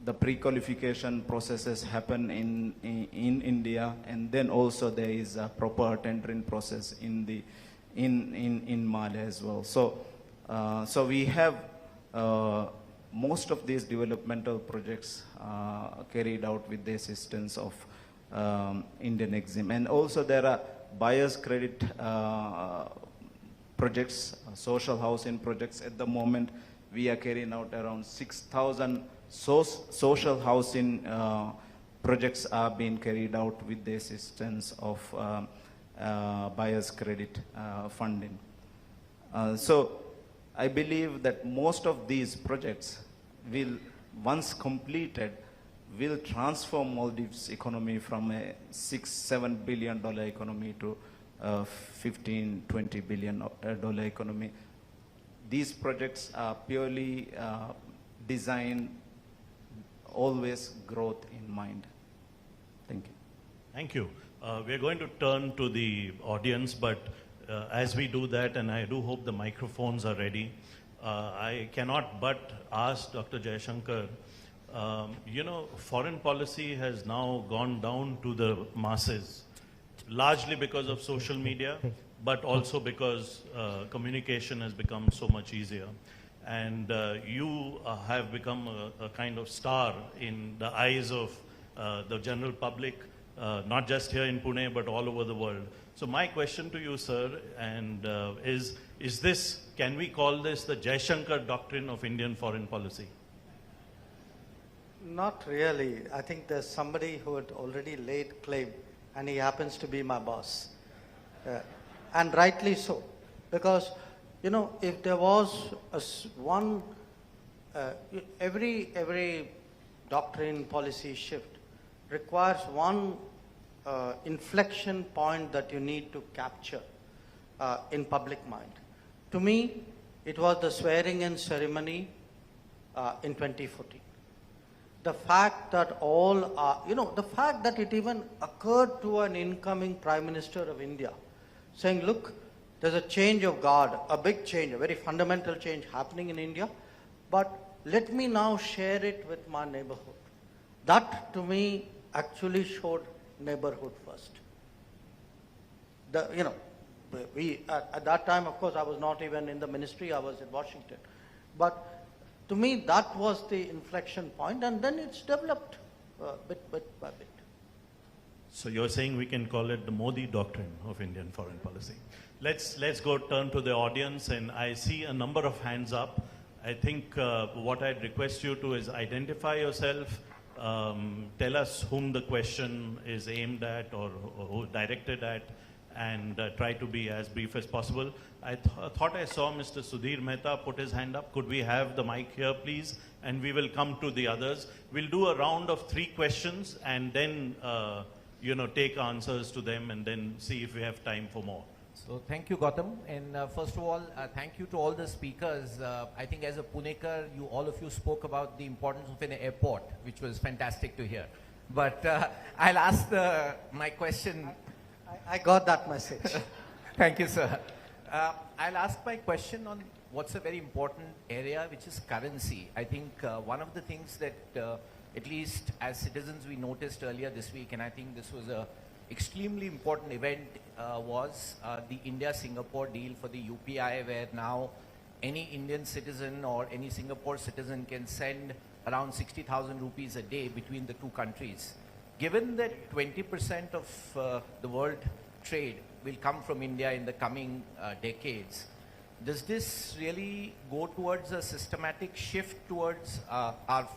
The pre-qualification processes happen in India, and then also there is a proper tendering process in Mali as well. So we have most of these developmental projects carried out with the assistance of Indian Exim. And also there are buyer's credit projects, social housing projects. At the moment, we are carrying out around 6,000 social housing projects are being carried out with the assistance of buyer's credit funding. So I believe that most of these projects will, once completed, will transform Maldives' economy from a $6-7 billion economy to a $15-20 billion economy. These projects are purely designed, always growth in mind. Thank you. Thank you. We're going to turn to the audience, but as we do that, and I do hope the microphones are ready, I cannot but ask Dr. Jaishankar, foreign policy has now gone down to the masses, largely because of social media, but also because communication has become so much easier. And you have become a kind of star in the eyes of the general public, not just here in Pune, but all over the world. So my question to you, sir, and is this, can we call this the Jaishankar doctrine of Indian foreign policy? Not really. I think there's somebody who had already laid claim, and he happens to be my boss. And rightly so. Because, if there was every doctrine, policy shift requires one inflection point that you need to capture in public mind. To me, it was the swearing-in ceremony in 2014. The fact that the fact that it even occurred to an incoming Prime Minister of India, saying, look, there's a change of guard, a big change, a very fundamental change happening in India, but let me now share it with my neighborhood. That, to me, actually showed neighborhood first. At that time, of course, I was not even in the ministry, I was in Washington. But to me, that was the inflection point, and then it's developed bit by bit. So you're saying we can call it the Modi doctrine of Indian foreign policy. Let's go turn to the audience, and I see a number of hands up. I think what I'd request you to is identify yourself, tell us whom the question is aimed at or directed at, and try to be as brief as possible. I thought I saw Mr. Sudhir Mehta put his hand up. Could we have the mic here, please? And we will come to the others. We'll do a round of 3 questions and then take answers to them and then see if we have time for more. So thank you, Gautam. And first of all, thank you to all the speakers. I think as a Punekar, all of you spoke about the importance of an airport, which was fantastic to hear. But I'll ask my question. I got that message. Thank you, sir. I'll ask my question on what's a very important area, which is currency. I think one of the things that, at least as citizens, we noticed earlier this week, and I think this was a extremely important event, was the India-Singapore deal for the UPI, where now any Indian citizen or any Singapore citizen can send around 60,000 rupees a day between the two countries. Given that 20% of the world trade will come from India in the coming decades, does this really go towards a systematic shift towards our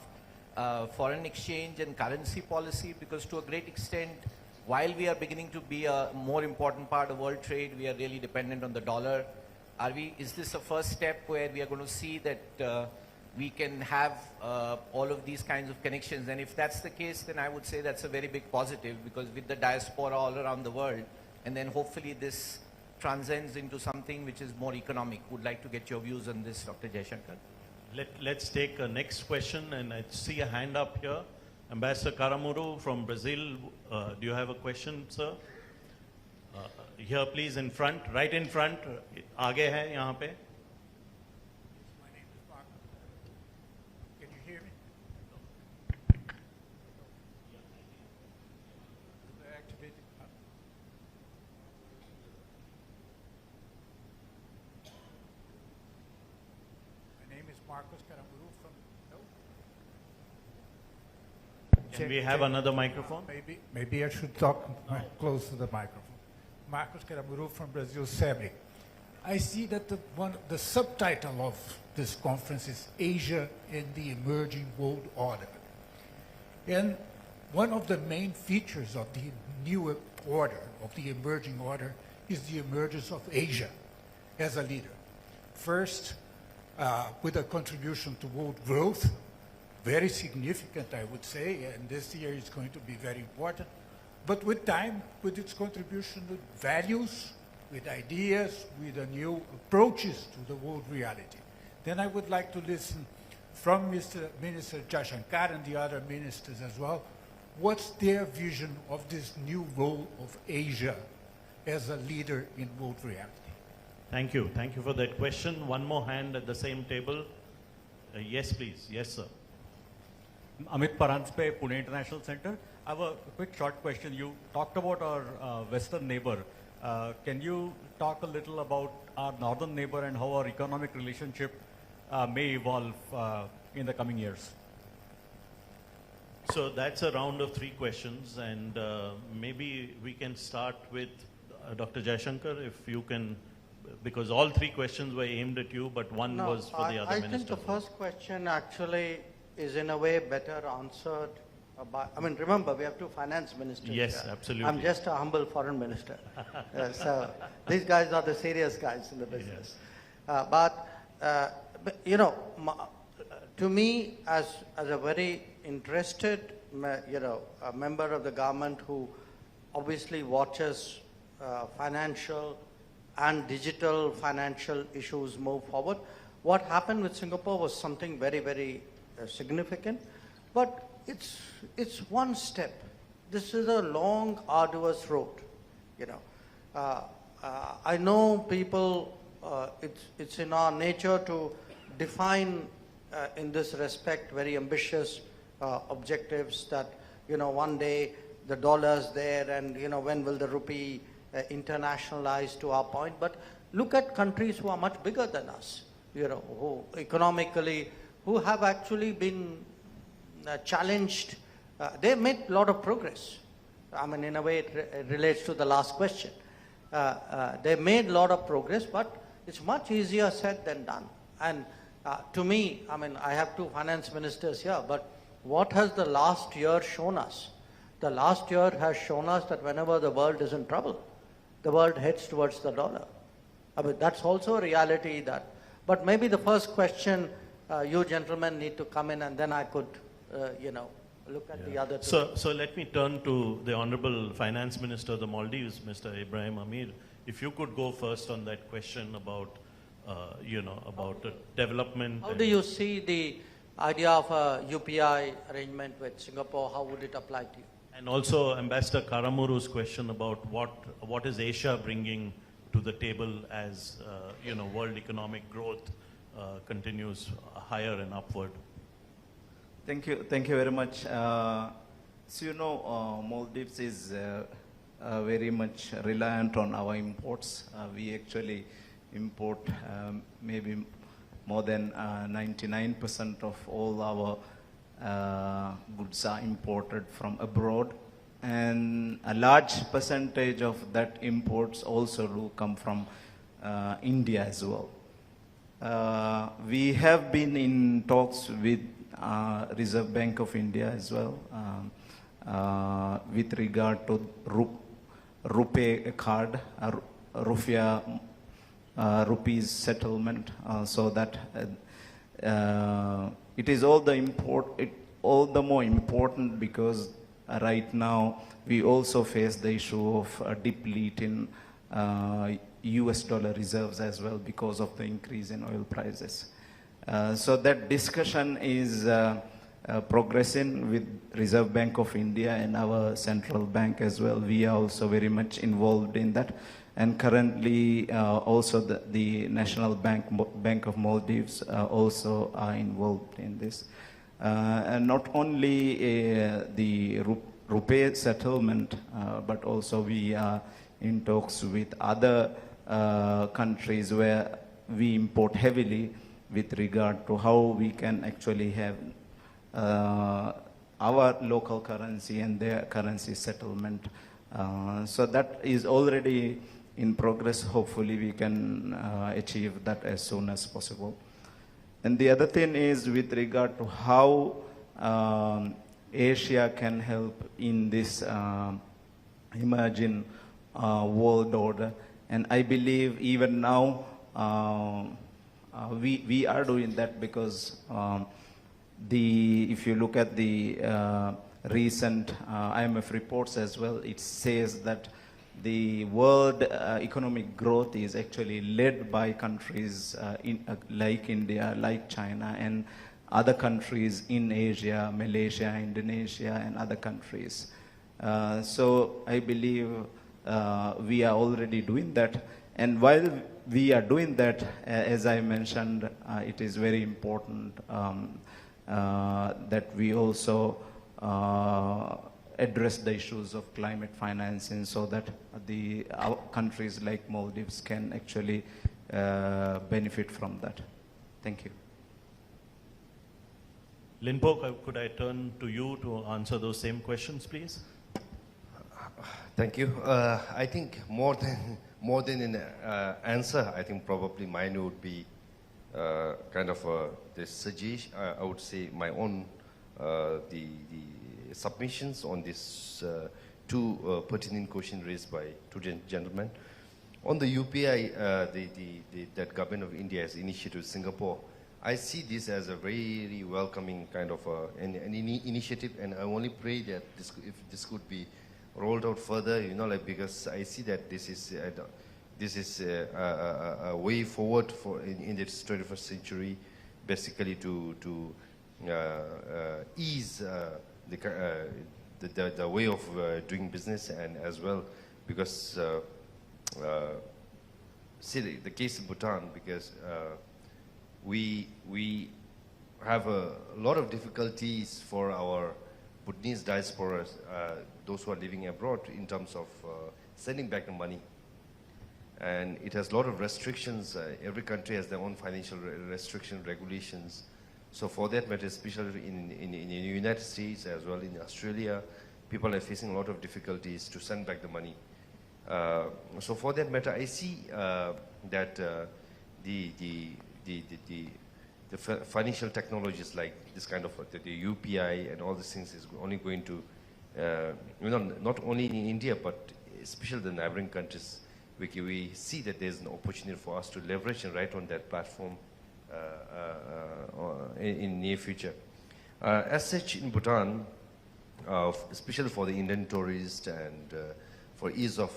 foreign exchange and currency policy? Because to a great extent, while we are beginning to be a more important part of world trade, we are really dependent on the dollar. Is this a first step where we are going to see that we can have all of these kinds of connections? And if that's the case, then I would say that's a very big positive, because with the diaspora all around the world, and then hopefully this transcends into something which is more economic. Would like to get your views on this, Dr. Jaishankar. Let's take a next question, and I see a hand up here. Ambassador Karamuru from Brazil, do you have a question, sir? Here, please, in front, right in front. आगे है यहाँ पे. My name is Mark. Can you hear me? Activated. My name is Marcos Caramuru from. Can we have another microphone? Maybe I should talk close to the microphone. Marcos Caramuru from Brazil, SEBRE. I see that the subtitle of this conference is Asia and the Emerging World Order. And one of the main features of the new order, of the emerging order, is the emergence of Asia as a leader. First, with a contribution to world growth, very significant, I would say, and this year is going to be very important. But with time, with its contribution to values, with ideas, with the new approaches to the world reality. Then I would like to listen from Mr. Minister Jaishankar and the other ministers as well. What's their vision of this new role of Asia as a leader in world reality? Thank you. Thank you for that question. One more hand at the same table. Yes, please. Yes, sir. Amit Paranspe, Pune International Center. I have a quick short question. You talked about our western neighbor. Can you talk a little about our northern neighbor and how our economic relationship may evolve in the coming years? So that's a round of 3 questions, and maybe we can start with Dr. Jaishankar, if you can, because all 3 questions were aimed at you, but one was for the other minister. I think the first question actually is in a way better answered by, I mean, remember, we have 2 finance ministers. Yes, here. absolutely. I'm just a humble foreign minister. So these guys are the serious guys in the business. Yes. But, you know, to me, as a very interested, a member of the government who obviously watches financial and digital financial issues move forward, what happened with Singapore was something very, very significant. But it's one step. This is a long, arduous road. You know, I know people. It's in our nature to define, in this respect, very ambitious objectives. That one day the dollar's there, and when will the rupee internationalize to our point. But look at countries who are much bigger than us. Who economically, who have actually been challenged. They made a lot of progress. I mean, in a way, it relates to the last question. They made a lot of progress, but it's much easier said than done. And to me, I mean, I have 2 finance ministers here, but what has the last year shown us? The last year has shown us that whenever the world is in trouble, the world heads towards the dollar. I mean, that's also a reality that, but maybe the first question, you gentlemen need to come in, and then I could, look at the other 2. So let me turn to the Honorable Finance Minister of the Maldives, Mr. Ibrahim Amir. if you could go first on that question about, about development. How do you see the idea of a UPI arrangement with Singapore? How would it apply to you? And also Ambassador Karamuru's question about what is Asia bringing to the table as, world economic growth continues higher and upward. Thank you very much. Maldives is very much reliant on our imports. We actually import maybe more than 99% of all our goods are imported from abroad, and a large percentage of that imports also do come from India as well. We have been in talks with Reserve Bank of India as well with regard to rupee card, rupees settlement, so that it is all the more important because right now we also face the issue of depleting US dollar reserves as well because of the increase in oil prices. So that discussion is progressing with Reserve Bank of India and our central bank as well. We are also very much involved in that. And currently also the National Bank of Maldives also are involved in this. And not only the rupee settlement, but also we are in talks with other countries where we import heavily with regard to how we can actually have our local currency and their currency settlement. So that is already in progress. Hopefully we can achieve that as soon as possible. And the other thing is with regard to how Asia can help in this emerging world order. And I believe even now we are doing that because if you look at the recent IMF reports as well, it says that the world economic growth is actually led by countries like India, like China, and other countries in Asia, Malaysia, Indonesia, and other countries. So I believe we are already doing that. And while we are doing that, as I mentioned, it is very important that we also address the issues of climate financing so that our countries like Maldives can actually benefit from that. Thank you. Linpo, could I turn to you to answer those same questions, please? Thank you. I think more than an answer, I think probably mine would be kind of the suggestion. I would say my own the submissions on this two pertinent questions raised by two gentlemen. On the UPI, that government of India has initiated with Singapore, I see this as a very welcoming kind of an initiative, and I only pray that if this could be rolled out further, because I see that this is a way forward in this 21st century, basically to ease the way of doing business, and as well because see the case in Bhutan, because we have a lot of difficulties for our Bhutanese diaspora, those who are living abroad, in terms of sending back the money. And it has a lot of restrictions. Every country has their own financial restriction regulations. So for that matter, especially in the United States as well in Australia, people are facing a lot of difficulties to send back the money. So for that matter, I see that the financial technologies like this kind of the UPI and all these things is only going to, not only in India, but especially the neighboring countries, we see that there's an opportunity for us to leverage and write on that platform in near future. As such, in Bhutan, especially for the Indian tourists and for ease of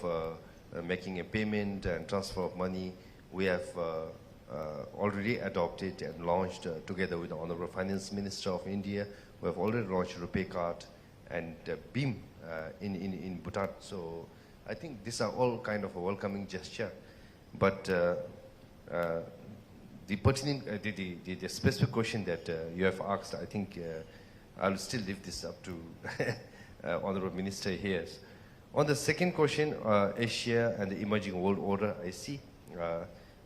making a payment and transfer of money. We have already adopted and launched together with the Honorable Finance Minister of India. We have already launched RuPay card and BEAM in Bhutan. So I think these are all kind of a welcoming gesture. But the pertinent, the specific question that you have asked, I think I'll still leave this up to Honorable Minister here. On the second question, Asia and the emerging world order, I see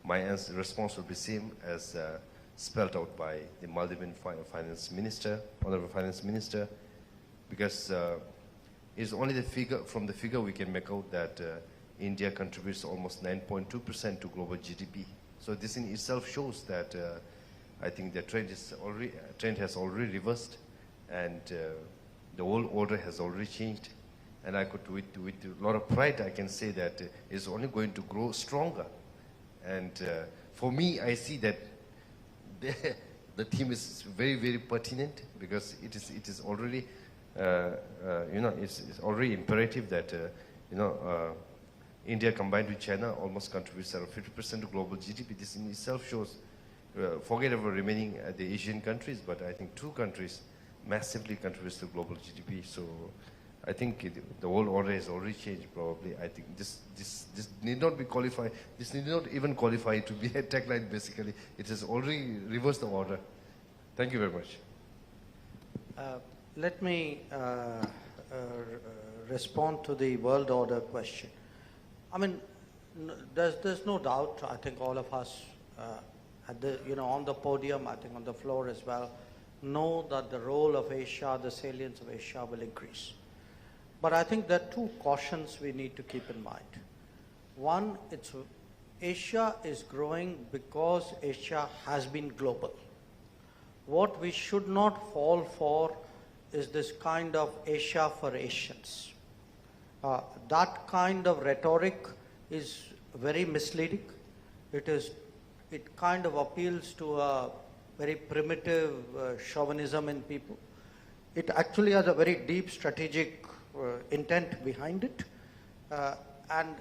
my answer, response will be same as spelled out by the Maldivian Finance Minister, Honorable Finance Minister, because it's only the figure, from the figure we can make out that India contributes almost 9.2% to global GDP. So this in itself shows that I think the trend has already reversed, and the whole order has already changed. And I could, with a lot of pride, I can say that it's only going to grow stronger. And for me, I see that the theme is very, very pertinent, because it is already, it's already imperative that, India combined with China almost contributes around 50% to global GDP. This in itself shows, forget about remaining the Asian countries, but I think two countries massively contributes to global GDP. So I think the whole order has already changed probably. I think this need not be qualified, this need not even qualify to be a tagline basically. It has already reversed the order. Thank you very much. Let me respond to the world order question. I mean, there's no doubt, I think all of us at the, on the podium, I think on the floor as well, know that the role of Asia, the salience of Asia will increase. But I think there are two cautions we need to keep in mind. One, Asia is growing because Asia has been global. What we should not fall for is this kind of Asia for Asians. That kind of rhetoric is very misleading. It kind of appeals to a very primitive chauvinism in people. It actually has a very deep strategic intent behind it. And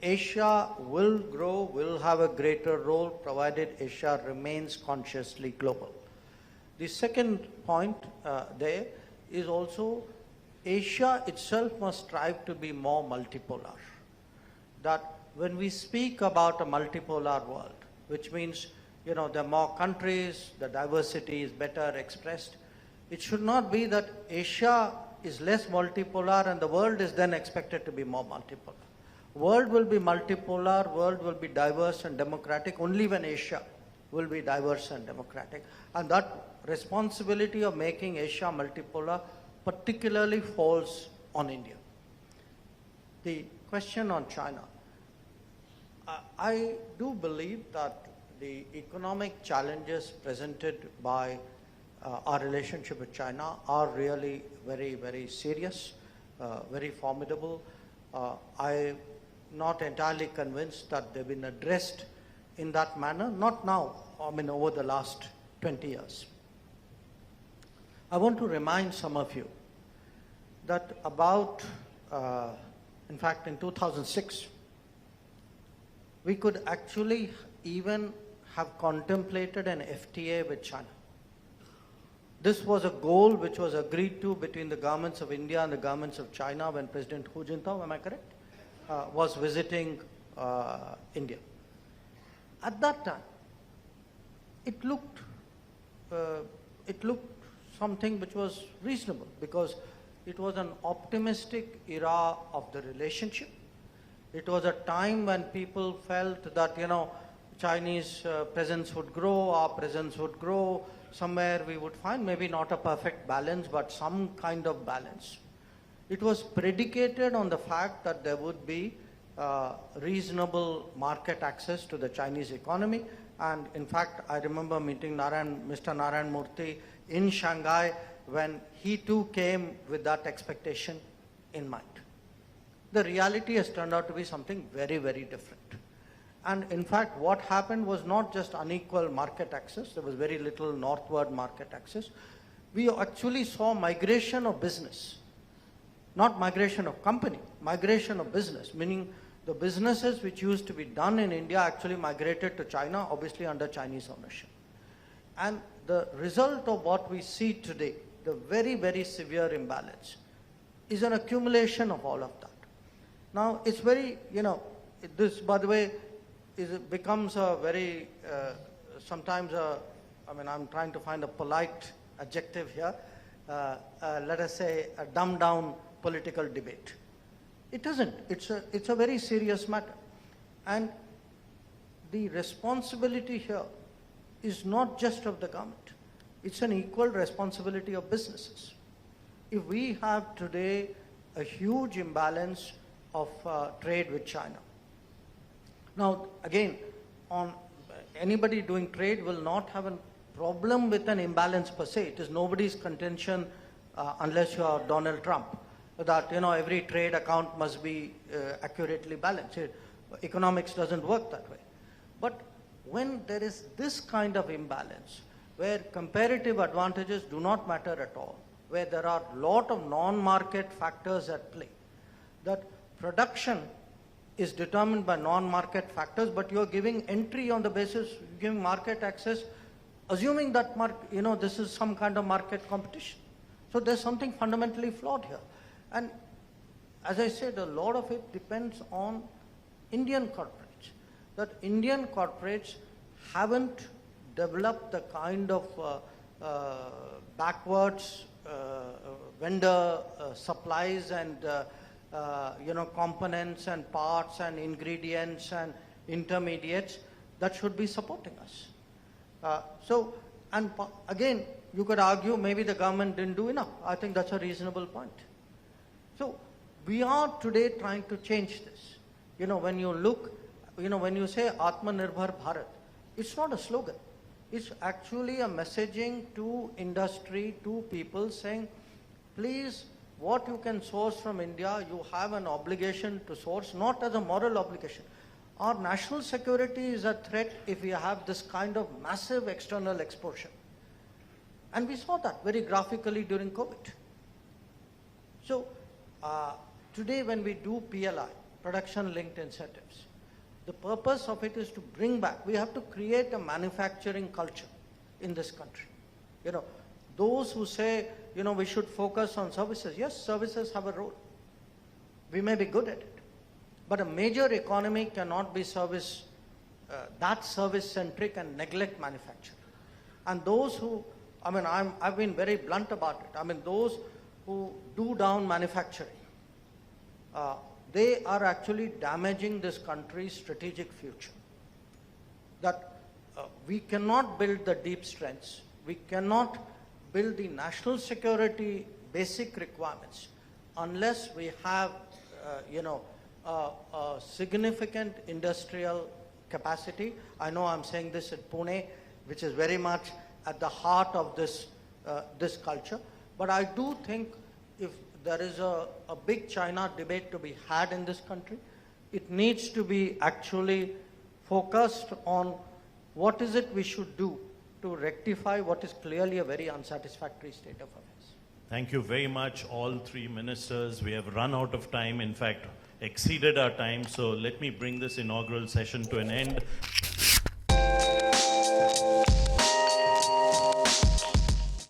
Asia will grow, will have a greater role, provided Asia remains consciously global. The second point there is also Asia itself must strive to be more multipolar. That when we speak about a multipolar world, which means, there are more countries, the diversity is better expressed, it should not be that Asia is less multipolar and the world is then expected to be more multipolar. World will be multipolar, world will be diverse and democratic only when Asia will be diverse and democratic. And that responsibility of making Asia multipolar particularly falls on India. The question on China. I do believe that the economic challenges presented by our relationship with China are really very, very serious, very formidable. I'm not entirely convinced that they've been addressed in that manner, not now, I mean over the last 20 years. I want to remind some of you that about, in fact in 2006, we could actually even have contemplated an FTA with China. This was a goal which was agreed to between the governments of India and the governments of China when President Hu Jintao, am I correct, was visiting India. At that time, it looked something which was reasonable, because it was an optimistic era of the relationship. It was a time when people felt that, Chinese presence would grow, our presence would grow, somewhere we would find maybe not a perfect balance, but some kind of balance. It was predicated on the fact that there would be reasonable market access to the Chinese economy. And in fact, I remember meeting Mr. Narayan Murthy in Shanghai when he too came with that expectation in mind. The reality has turned out to be something very, very different. And in fact, what happened was not just unequal market access, there was very little northward market access. We actually saw migration of business not migration of company, migration of business, meaning the businesses which used to be done in India actually migrated to China, obviously under Chinese ownership. And the result of what we see today, the very, very severe imbalance, is an accumulation of all of that. Now, it's very, this, by the way, becomes a very, sometimes I'm trying to find a polite adjective here, let us say a dumbed down political debate. It isn't. It's a very serious matter. And the responsibility here is not just of the government. It's an equal responsibility of businesses. If we have today a huge imbalance of trade with China. Now, again, anybody doing trade will not have a problem with an imbalance per se. It is nobody's contention, unless you are Donald Trump, that every trade account must be accurately balanced. Economics doesn't work that way. But when there is this kind of imbalance, where comparative advantages do not matter at all, where there are a lot of non-market factors at play, that production is determined by non-market factors, but you're giving entry on the basis, giving market access, assuming that this is some kind of market competition. So there's something fundamentally flawed here. And as I said, a lot of it depends on Indian corporates. That Indian corporates haven't developed the kind of backwards vendor supplies and components and parts and ingredients and intermediates that should be supporting us. And again, you could argue maybe the government didn't do enough. I think that's a reasonable point. So we are today trying to change this. When you look, when you say Atmanirbhar Bharat, it's not a slogan. It's actually a messaging to industry, to people saying, please, what you can source from India, you have an obligation to source, not as a moral obligation. Our national security is a threat if we have this kind of massive external exposure. And we saw that very graphically during COVID. So today when we do PLI, production-linked incentives, the purpose of it is to bring back, we have to create a manufacturing culture in this country. Those who say, we should focus on services, yes, services have a role. We may be good at it. But a major economy cannot be that service-centric and neglect manufacturing. And those who, I've been very blunt about it. Those who do down manufacturing, they are actually damaging this country's strategic future. That we cannot build the deep strengths. We cannot build the national security basic requirements unless we have, a significant industrial capacity. I know I'm saying this at Pune, which is very much at the heart of this culture. But I do think if there is a big China debate to be had in this country, it needs to be actually focused on what is it we should do to rectify what is clearly a very unsatisfactory state of affairs. Thank you very much, all three ministers. We have run out of time, in fact, exceeded our time. So let me bring this inaugural session to an end.